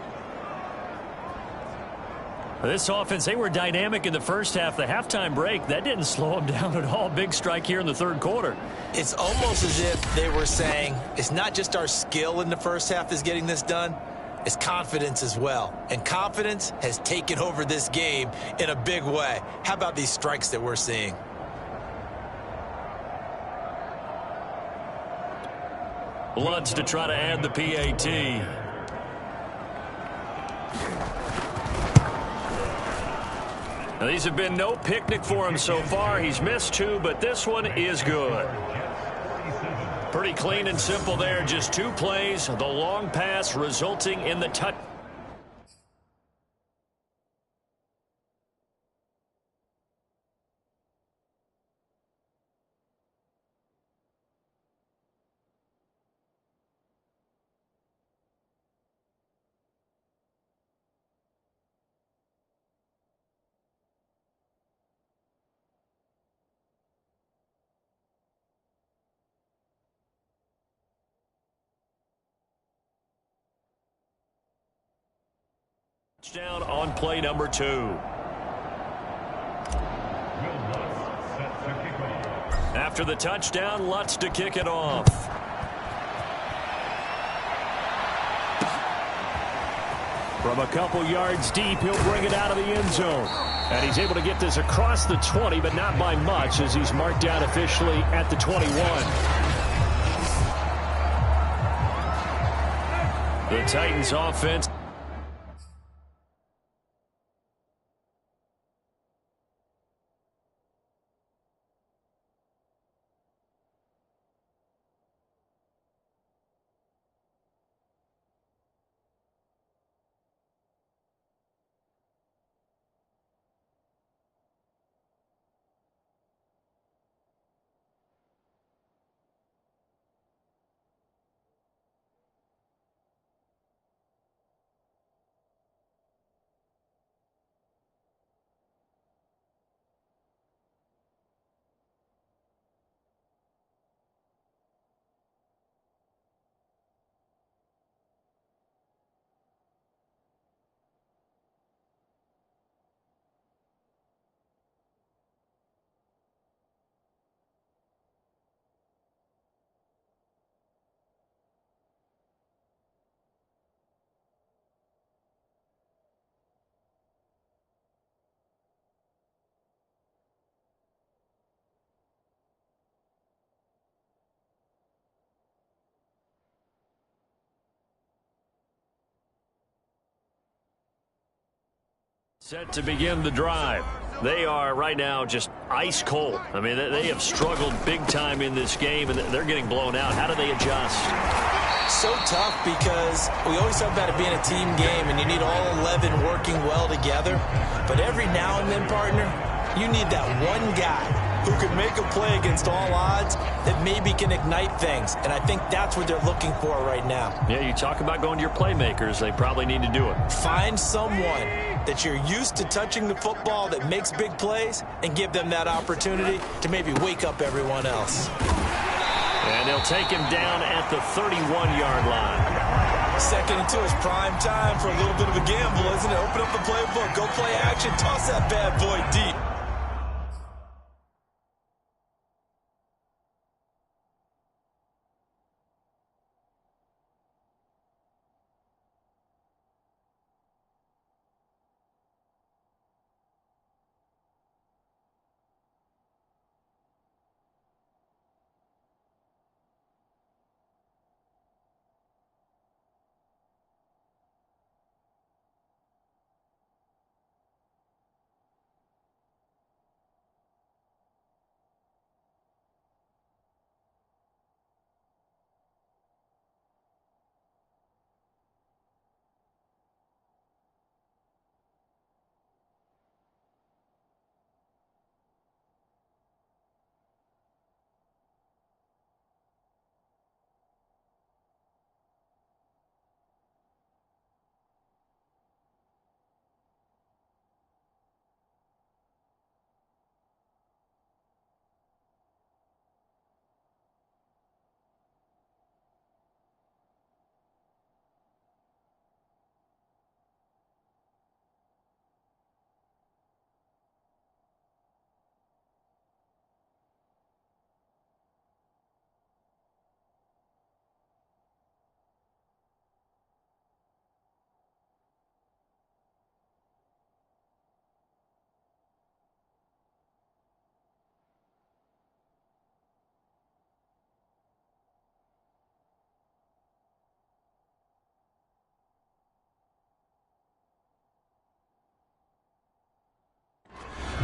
This offense, they were dynamic in the first half. The halftime break, that didn't slow them down at all. Big strike here in the third quarter. It's almost as if they were saying, it's not just our skill in the first half that's getting this done, it's confidence as well. And confidence has taken over this game in a big way. How about these strikes that we're seeing? Lutz to try to add the PAT. Now, these have been no picnic for him so far. He's missed two, but this one is good. Pretty clean and simple there. Just two plays. The long pass resulting in the touch. Touchdown on play number 2. After the touchdown, Lutz to kick it off. From a couple yards deep, he'll bring it out of the end zone. And he's able to get this across the 20, but not by much, as he's marked down officially at the 21. The Titans offense. Set to begin the drive. They are right now just ice cold. I mean, they have struggled big time in this game, and they're getting blown out. How do they adjust? So tough, because we always talk about it being a team game, and you need all 11 working well together. But every now and then, partner, you need that one guy who can make a play against all odds that maybe can ignite things. And I think that's what they're looking for right now. Yeah, you talk about going to your playmakers. They probably need to do it. Find someone that you're used to touching the football that makes big plays and give them that opportunity to maybe wake up everyone else. And they'll take him down at the 31-yard line. Second and 2 is prime time for a little bit of a gamble, isn't it? Open up the playbook, go play action, toss that bad boy deep.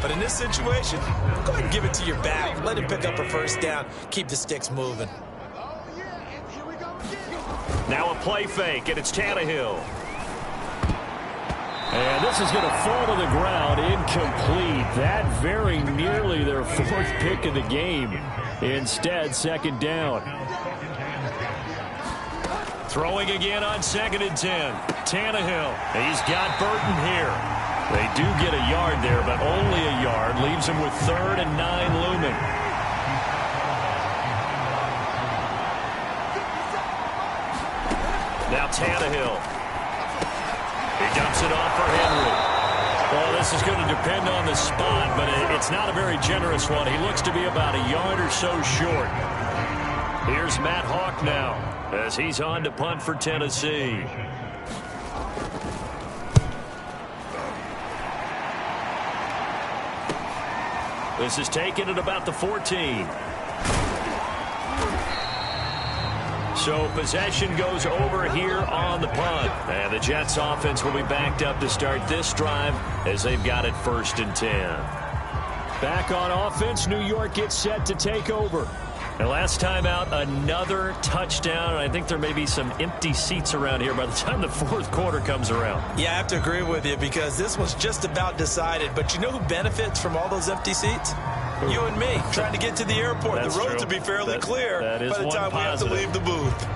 But in this situation, go ahead and give it to your back. Let him pick up a first down. Keep the sticks moving. Now a play fake, and it's Tannehill. And this is going to fall to the ground, incomplete. That very nearly their fourth pick of the game. Instead, second down. Throwing again on 2nd and 10. Tannehill. He's got Burton here. They do get a yard there, but only a yard. Leaves him with 3rd and 9 looming. Now Tannehill. He dumps it off for Henry. Well, this is going to depend on the spot, but it's not a very generous one. He looks to be about a yard or so short. Here's Matt Hawk now as he's on to punt for Tennessee. This is taken at about the 14. So possession goes over here on the punt. And the Jets offense will be backed up to start this drive as they've got it 1st and 10. Back on offense, New York gets set to take over. And last time out, another touchdown. And I think there may be some empty seats around here by the time the 4th quarter comes around. Yeah, I have to agree with you because this was just about decided. But you know who benefits from all those empty seats? You and me, trying to get to the airport. That's the roads true. will be fairly clear that is by the time we have to leave the booth.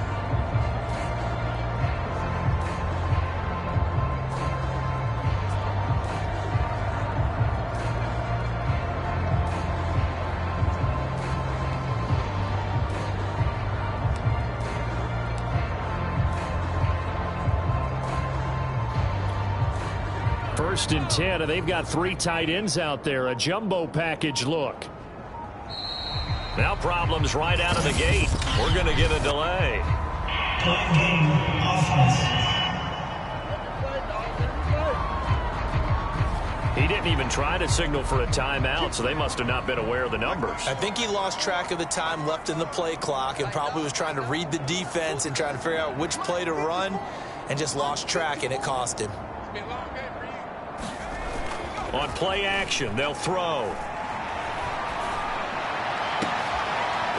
First and 10, and they've got 3 tight ends out there. A jumbo package look. Now problems right out of the gate. We're going to get a delay. He didn't even try to signal for a timeout, so they must have not been aware of the numbers. I think he lost track of the time left in the play clock and probably was trying to read the defense and trying to figure out which play to run and just lost track, and it cost him. On play action, they'll throw.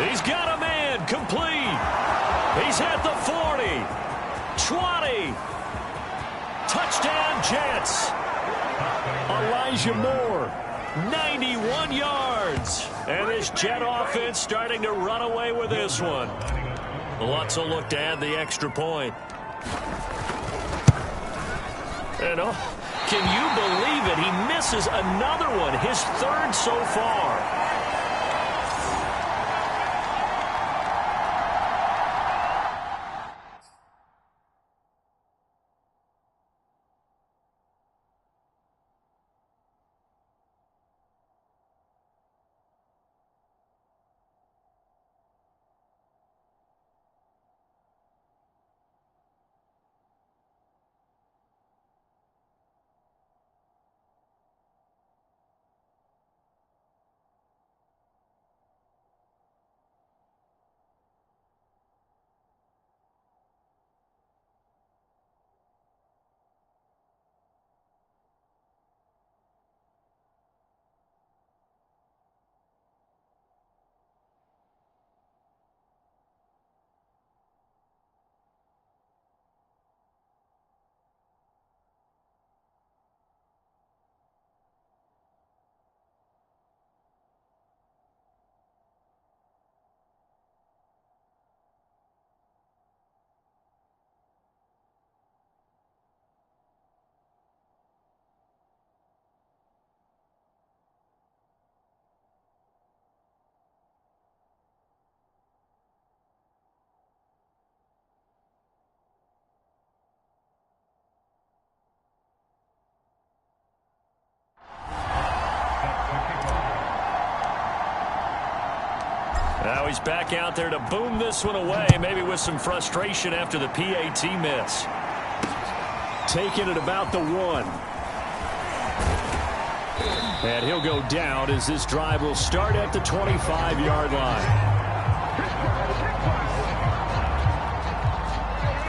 He's got a man, complete. He's at the 40, 20. Touchdown, Jets. Elijah Moore, 91 yards. And this Jet offense starting to run away with this one. Lutz will look to add the extra point. And can you believe it? He misses another one, his 3rd so far. Now he's back out there to boom this one away, maybe with some frustration after the PAT miss. Taking it about the 1. And he'll go down as this drive will start at the 25-yard line.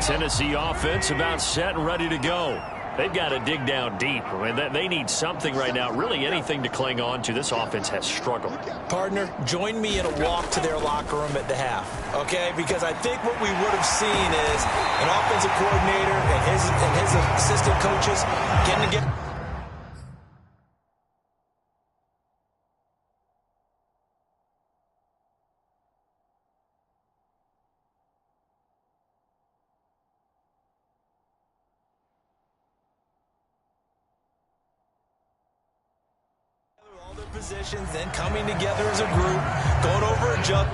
Tennessee offense about set and ready to go. They've got to dig down deep. I mean, they need something right now, really anything to cling on to. This offense has struggled. Partner, join me in a walk to their locker room at the half, okay? Because I think what we would have seen is an offensive coordinator and his assistant coaches getting together. All their positions, then coming together as a group, going over a jump.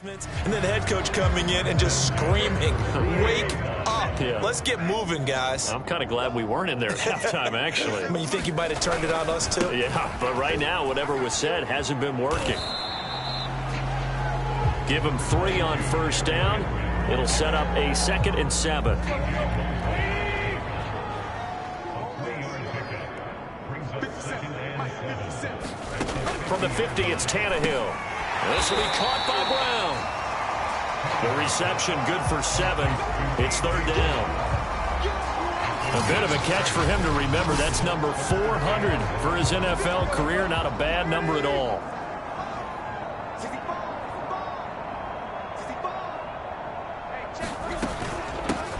And then the head coach coming in and just screaming, wake up. Yeah. Let's get moving, guys. I'm kind of glad we weren't in there at halftime, actually. I mean, you think he might have turned it on us, too? Yeah, but right now, whatever was said hasn't been working. Give him 3 on first down. It'll set up a 2nd and 7. From the 50, it's Tannehill. This will be caught by Brown. The reception good for 7. It's 3rd down. A bit of a catch for him to remember. That's number 400 for his NFL career. Not a bad number at all.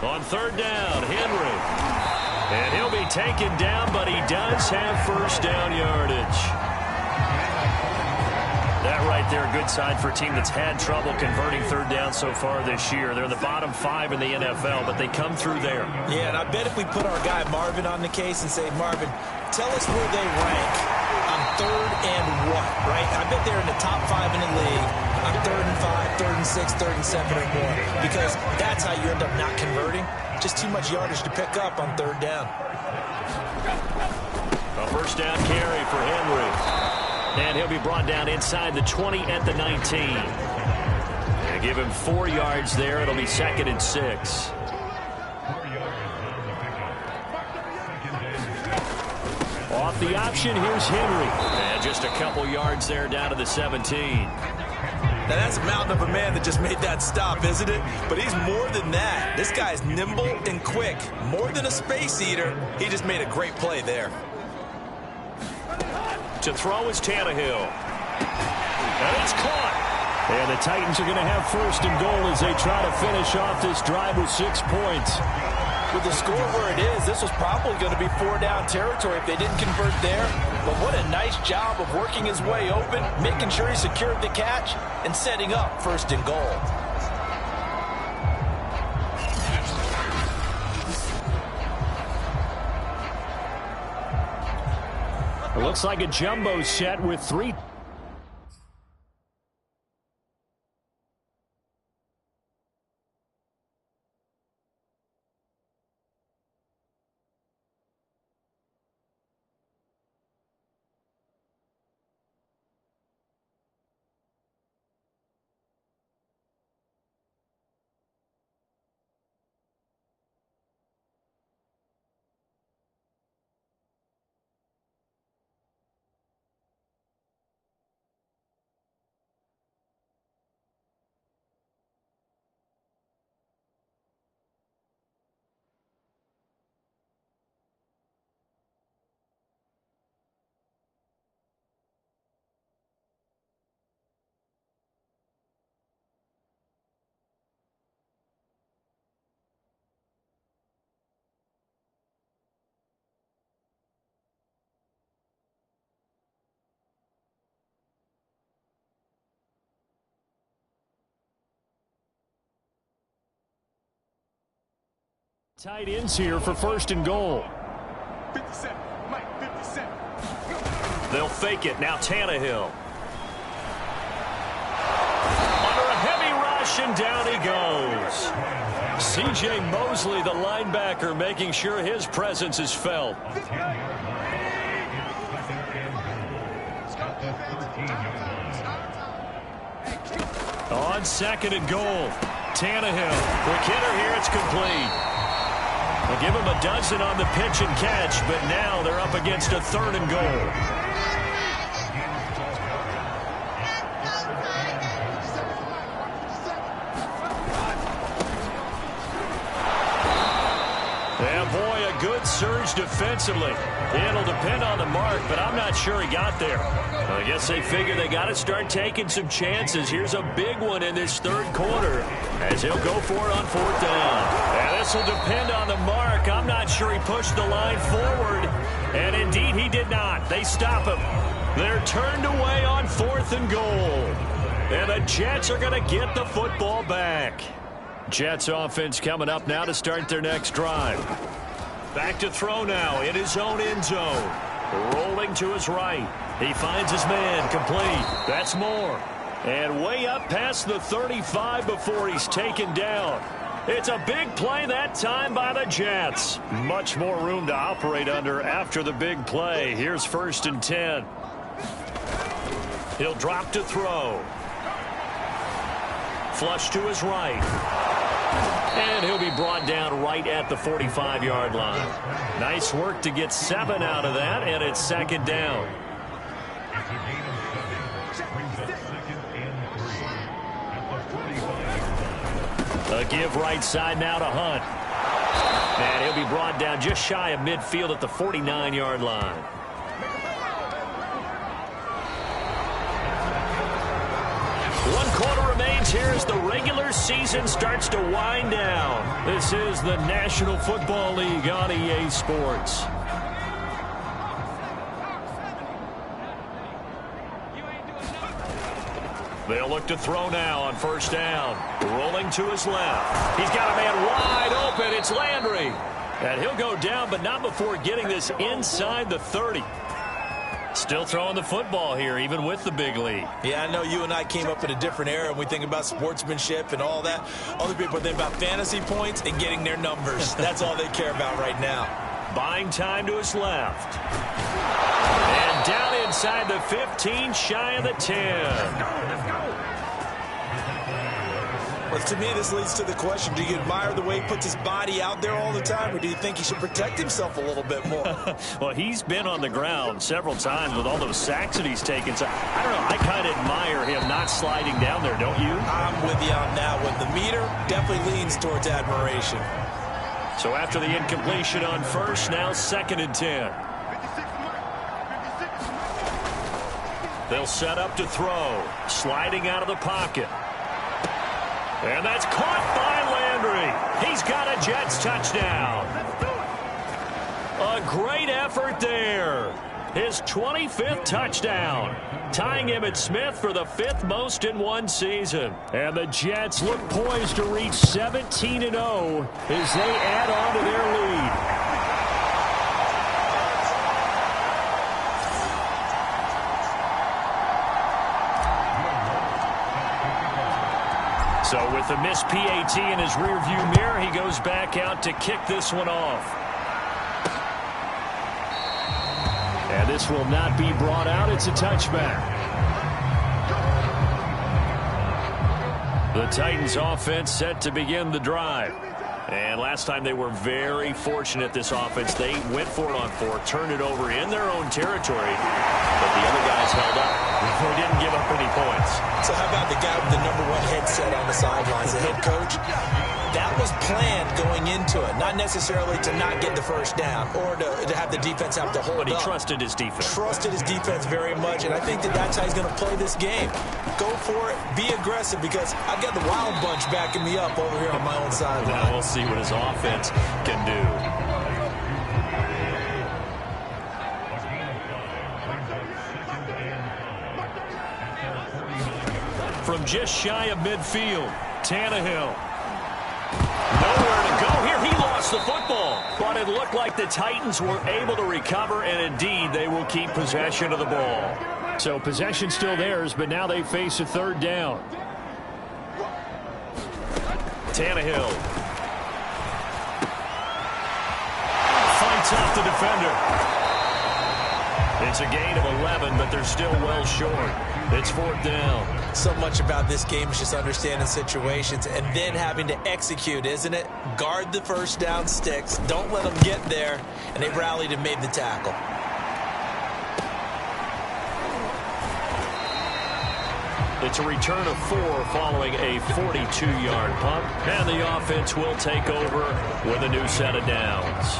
On 3rd down, Henry. And he'll be taken down, but he does have first down yardage. That right there, a good sign for a team that's had trouble converting 3rd down so far this year. They're in the bottom 5 in the NFL, but they come through there. Yeah, and I bet if we put our guy Marvin on the case and say, Marvin, tell us where they rank on 3rd and what, right? I bet they're in the top 5 in the league on 3rd and 5, 3rd and 6, 3rd and 7 or more, because that's how you end up not converting. Just too much yardage to pick up on 3rd down. A first down carry for Henry. And he'll be brought down inside the 20 at the 19. And give him 4 yards there. It'll be 2nd and 6. Off the option, here's Henry. And just a couple yards there down to the 17. Now, that's a mountain of a man that just made that stop, isn't it? But he's more than that. This guy's nimble and quick. More than a space eater. He just made a great play there. To throw is Tannehill. And it's caught. And the Titans are going to have 1st and goal as they try to finish off this drive with 6 points. With the score where it is, this was probably going to be 4-down territory if they didn't convert there. But what a nice job of working his way open, making sure he secured the catch, and setting up 1st and goal. It looks like a jumbo set with 3. Tight ends here for first and goal. 57, Mike, 57. They'll fake it. Now Tannehill. Under a heavy rush, and down he goes. C.J. Mosley, the linebacker, making sure his presence is felt. On second and goal, Tannehill. Quick hitter here, it's complete. They'll give him a dozen on the pitch and catch, but now they're up against a third and goal. And boy, a good surge defensively. It'll depend on the mark, but I'm not sure he got there. I guess they figure they got to start taking some chances. Here's a big one in this third quarter as he'll go for it on fourth down. And this will depend on the mark. I'm not sure he pushed the line forward, and indeed he did not. They stop him. They're turned away on fourth and goal. And the Jets are going to get the football back. Jets offense coming up now to start their next drive. Back to throw now in his own end zone. Rolling to his right. He finds his man, complete. That's more. And way up past the 35 before he's taken down. It's a big play that time by the Jets. Much more room to operate under after the big play. Here's first and 10. He'll drop to throw. Flush to his right. And he'll be brought down right at the 45-yard line. Nice work to get 7 out of that, and it's second down. A give right side now to Hunt. And he'll be brought down just shy of midfield at the 49-yard line. One quarter remains here as the regular season starts to wind down. This is the National Football League on EA Sports. They'll look to throw now on first down. Rolling to his left. He's got a man wide open. It's Landry. And he'll go down, but not before getting this inside the 30. Still throwing the football here, even with the big lead. Yeah, I know you and I came up in a different era, and we think about sportsmanship and all that. Other people think about fantasy points and getting their numbers. That's all they care about right now. Buying time to his left. And down inside the 15, shy of the 10. Well, to me, this leads to the question, do you admire the way he puts his body out there all the time, or do you think he should protect himself a little bit more? Well, he's been on the ground several times with all those sacks that he's taken. So, I don't know, I kind of admire him not sliding down there, don't you? I'm with you on that one. The meter definitely leans towards admiration. So after the incompletion on first, now second and 10. They'll set up to throw. Sliding out of the pocket. And that's caught by Landry. He's got a Jets touchdown. A great effort there. His 25th touchdown. Tying Emmitt Smith for the 5th most in one season. And the Jets look poised to reach 17-0 as they add on to their lead. So with a missed PAT in his rearview mirror, he goes back out to kick this one off. And this will not be brought out. It's a touchback. The Titans offense set to begin the drive. And last time they were very fortunate, this offense. They went for it on 4, turned it over in their own territory. But the other guys held up. They didn't give up any points. So how about the guy with the #1 headset on the sidelines, the head coach? That was planned going into it, not necessarily to not get the first down or to have the defense have to hold up. But he trusted his defense. Trusted his defense very much, and I think that's how he's going to play this game. Go for it, be aggressive, because I've got the Wild Bunch backing me up over here on my own sideline. Now we'll see what his offense can do. From just shy of midfield, Tannehill. Nowhere to go here. He lost lost the football. But it looked like the Titans were able to recover, and indeed they will keep possession of the ball. So possession still theirs, but now they face a third down. Tannehill fights off the defender. It's a gain of 11, but they're still well short. It's fourth down. So much about this game is just understanding situations and then having to execute, isn't it? Guard the first down sticks. Don't let them get there. And they rallied and made the tackle. It's a return of 4 following a 42-yard punt. And the offense will take over with a new set of downs.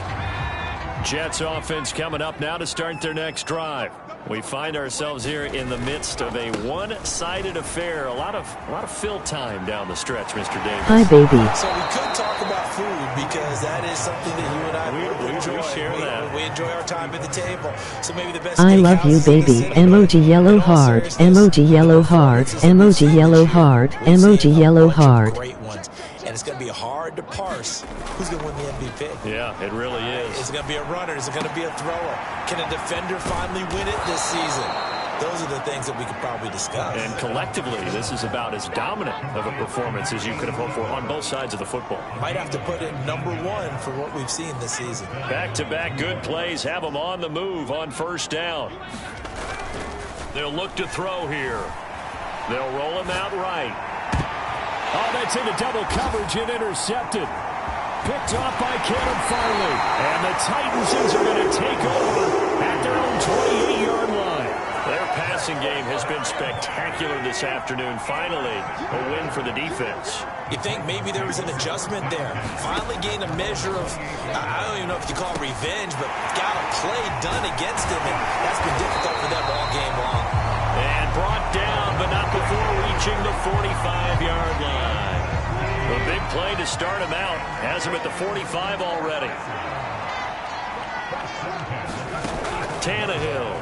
Jets offense coming up now to start their next drive. We find ourselves here in the midst of a one-sided affair. A lot of fill time down the stretch, Mr. Davis. Hi, baby. So we could talk about food because that is something that you and I enjoy. We share that. We enjoy our time at the table. So maybe the best I love you, baby. Emoji yellow heart. Emoji yellow heart. Emoji yellow heart. Emoji yellow heart. Great ones. And it's going to be hard to parse who's going to win the MVP. Yeah, it really is. Is it going to be a runner? Is it going to be a thrower? Can a defender finally win it this season? Those are the things that we could probably discuss. And collectively, this is about as dominant of a performance as you could have hoped for on both sides of the football. Might have to put it number 1 for what we've seen this season. Back-to-back good plays have them on the move on first down. They'll look to throw here. They'll roll him out right. Oh, that's into double coverage and intercepted. Picked off by Caleb Farley. And the Titans are going to take over at their own 28-yard line. Their passing game has been spectacular this afternoon. Finally, a win for the defense. You think maybe there was an adjustment there. Finally gained a measure of, I don't even know if you call it revenge, but got a play done against him, and that's been difficult for them all game long. And brought down, but not before reaching the 45-yard line. A big play to start him out. Has him at the 45 already. Tannehill.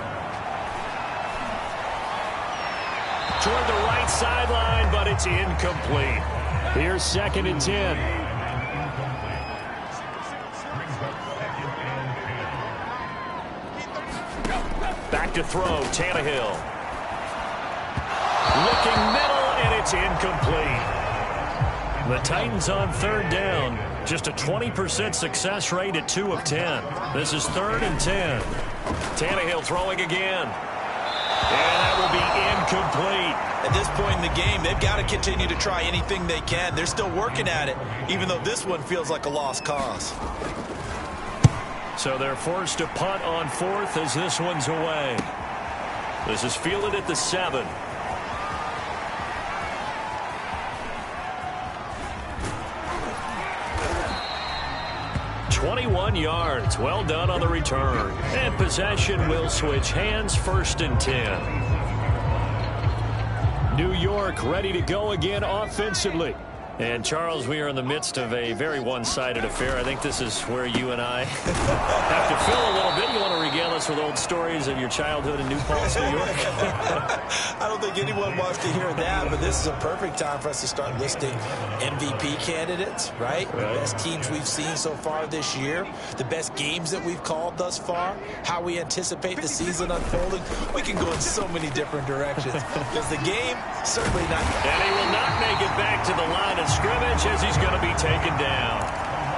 Toward the right sideline, but it's incomplete. Here's 2nd and 10. Back to throw, Tannehill. Looking middle, and it's incomplete. The Titans on third down. Just a 20% success rate at 2 of 10. This is 3rd and 10. Tannehill throwing again. And that will be incomplete. At this point in the game, they've got to continue to try anything they can. They're still working at it, even though this one feels like a lost cause. So they're forced to punt on 4th as this one's away. This is fielded at the 7. yards. Well done on the return. And possession will switch hands, 1st and 10. New York ready to go again offensively. And, Charles, we are in the midst of a very one-sided affair. I think this is where you and I have to fill a little bit. You want to regale us with old stories of your childhood in New Paltz, New York? I don't think anyone wants to hear that, but this is a perfect time for us to start listing MVP candidates, right? The best teams we've seen so far this year, the best games that we've called thus far, how we anticipate the season unfolding. We can go in so many different directions because the game, certainly not. And he will not make it back to the line of scrimmage as he's going to be taken down.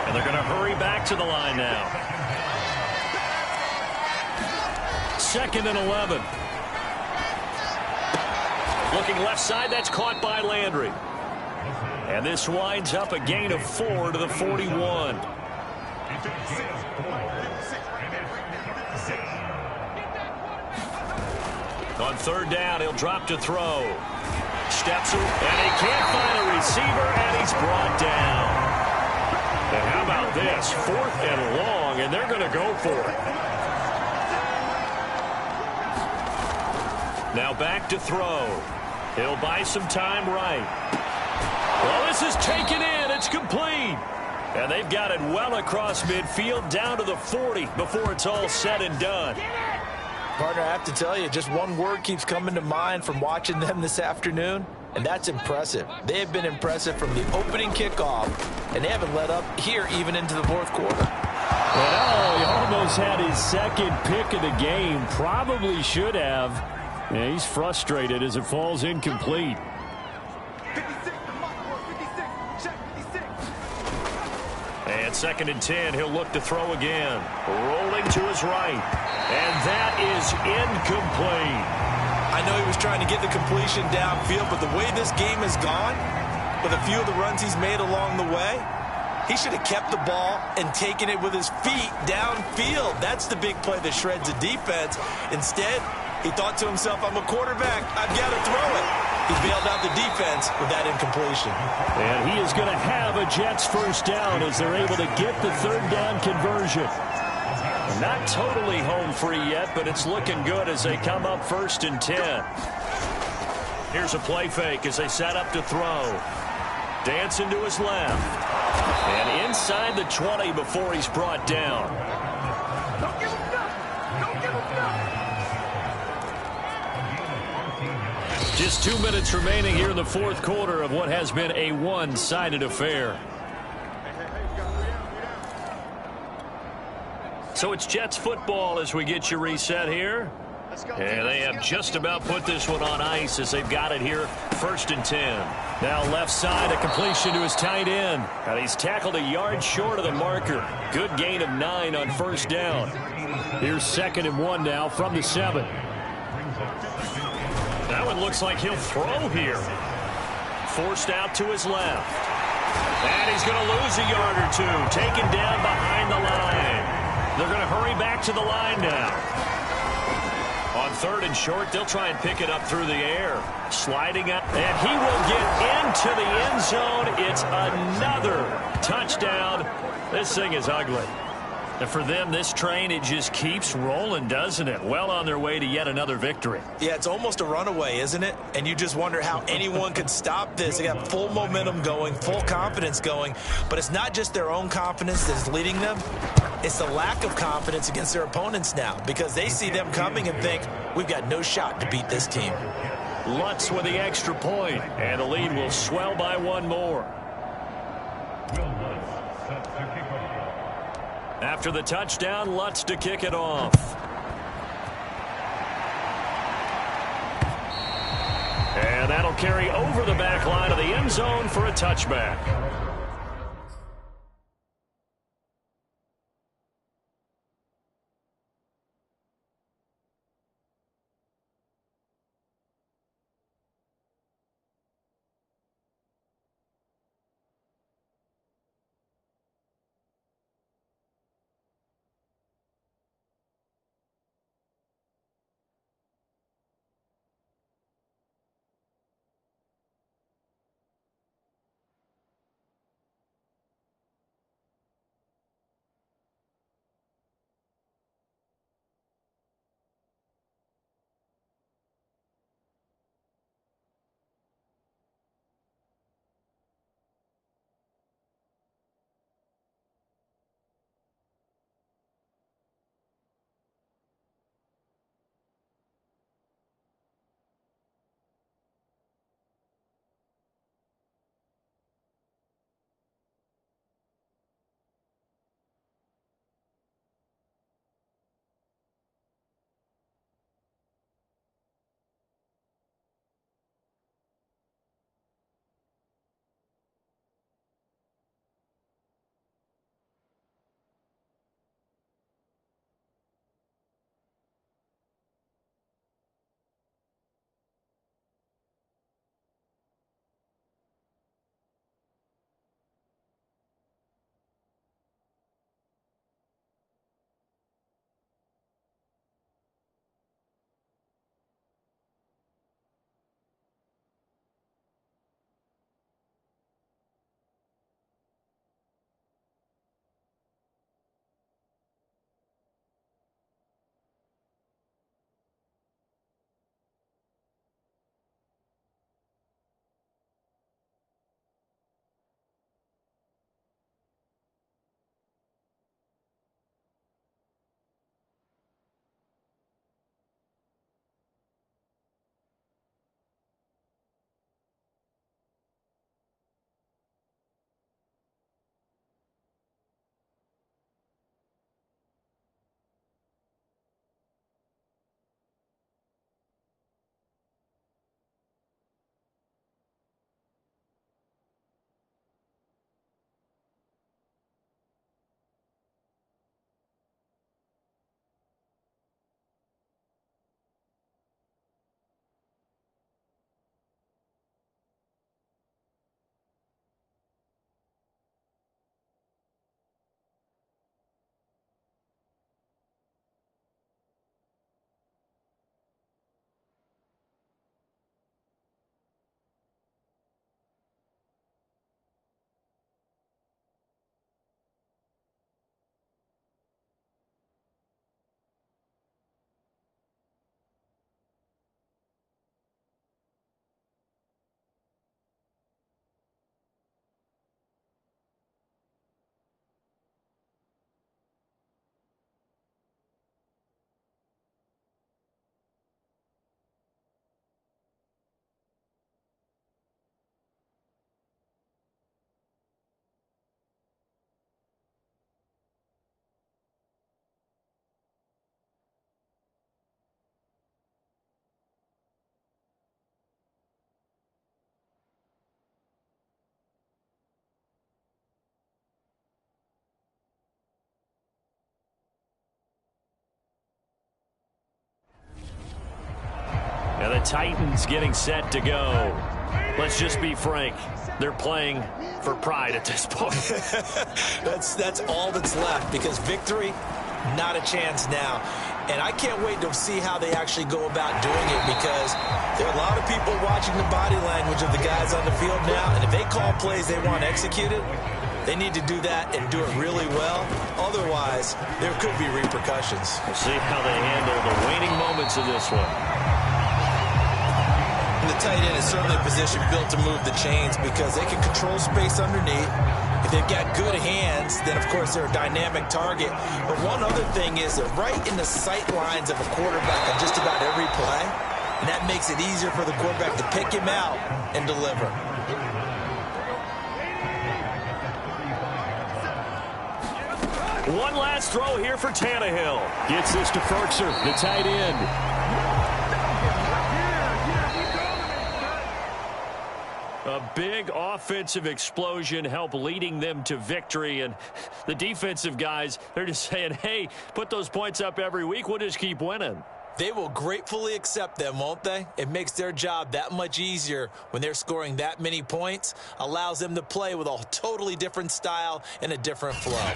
And they're going to hurry back to the line now. 2nd and 11. Looking left side, that's caught by Landry. And this winds up a gain of 4 to the 41. On 3rd down, he'll drop to throw. Steps and he can't find a receiver, and he's brought down. And how about this? 4th and long, and they're going to go for it. Now back to throw. He'll buy some time right. Well, this is taken in. It's complete. And they've got it well across midfield down to the 40 before it's all said and done. Partner, I have to tell you, just one word keeps coming to mind from watching them this afternoon, and that's impressive. They have been impressive from the opening kickoff, and they haven't let up here even into the fourth quarter. Well, he almost had his second pick of the game. Probably should have. Yeah, he's frustrated as it falls incomplete. 56, Mark, 56, check 56. And 2nd and 10, he'll look to throw again. Rolling to his right. And that is incomplete. I know he was trying to get the completion downfield, but the way this game has gone, with a few of the runs he's made along the way, he should have kept the ball and taken it with his feet downfield. That's the big play that shreds a defense. Instead, he thought to himself, I'm a quarterback. I've got to throw it. He bailed out the defense with that incompletion. And he is going to have a Jets first down as they're able to get the third down conversion. Not totally home free yet, but it's looking good as they come up 1st and 10. Here's a play fake as they set up to throw. Dancing to his left. And inside the 20 before he's brought down. Don't give him nothing. Don't give him nothing. Just 2 minutes remaining here in the fourth quarter of what has been a one-sided affair. So it's Jets football as we get you reset here. And they have just about put this one on ice as they've got it here, 1st and 10. Now left side, a completion to his tight end. And he's tackled a yard short of the marker. Good gain of 9 on 1st down. Here's 2nd and 1 now from the 7. That one looks like he'll throw here. Forced out to his left. And he's going to lose a yard or two. Taken down behind the line. They're going to hurry back to the line now. On 3rd and short, they'll try and pick it up through the air. Sliding up, and he will get into the end zone. It's another touchdown. This thing is ugly. And for them, this train, it just keeps rolling, doesn't it? Well on their way to yet another victory. Yeah, it's almost a runaway, isn't it? And you just wonder how anyone could stop this. They got full momentum going, full confidence going. But it's not just their own confidence that's leading them. It's the lack of confidence against their opponents now because they see them coming and think, we've got no shot to beat this team. Lutz with the extra point, and the lead will swell by one more. After the touchdown, Lutz to kick it off. And that'll carry over the back line of the end zone for a touchback. Titans getting set to go. Let's just be frank. They're playing for pride at this point. That's all that's left, because victory, not a chance now. And I can't wait to see how they actually go about doing it, because there are a lot of people watching the body language of the guys on the field now, and if they call plays they want executed, they need to do that and do it really well. Otherwise, there could be repercussions. We'll see how they handle the waning moments of this one. And the tight end is certainly a position built to move the chains, because they can control space underneath. If they've got good hands, then, of course, they're a dynamic target. But one other thing is they're right in the sight lines of a quarterback on just about every play, and that makes it easier for the quarterback to pick him out and deliver. One last throw here for Tannehill. Gets this to Ferkser, the tight end. A big offensive explosion helped leading them to victory. And the defensive guys, they're just saying, hey, put those points up every week. We'll just keep winning. They will gratefully accept them, won't they? It makes their job that much easier when they're scoring that many points. Allows them to play with a totally different style and a different flow.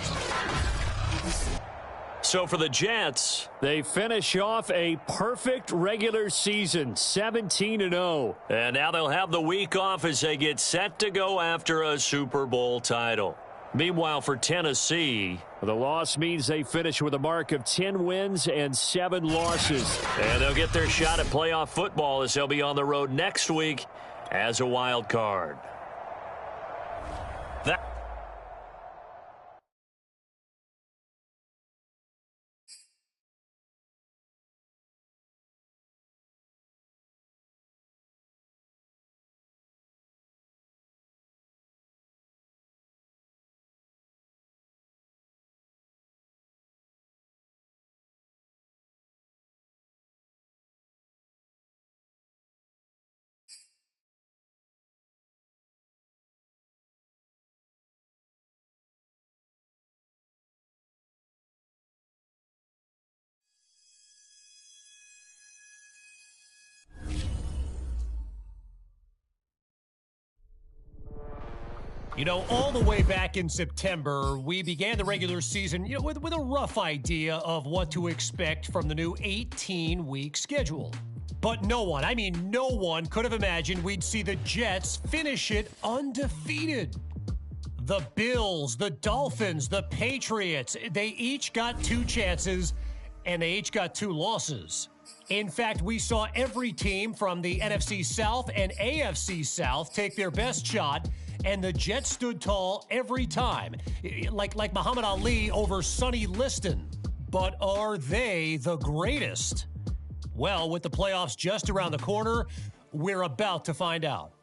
So for the Jets, they finish off a perfect regular season, 17-0. And now they'll have the week off as they get set to go after a Super Bowl title. Meanwhile, for Tennessee, the loss means they finish with a mark of 10 wins and 7 losses. And they'll get their shot at playoff football as they'll be on the road next week as a wild card. You know, all the way back in September, we began the regular season, with a rough idea of what to expect from the new 18-week schedule. But no one, I mean no one, could have imagined we'd see the Jets finish it undefeated. The Bills, the Dolphins, the Patriots, they each got 2 chances, and they each got 2 losses. In fact, we saw every team from the NFC South and AFC South take their best shot, and the Jets stood tall every time, like Muhammad Ali over Sonny Liston. But are they the greatest? Well, with the playoffs just around the corner, we're about to find out.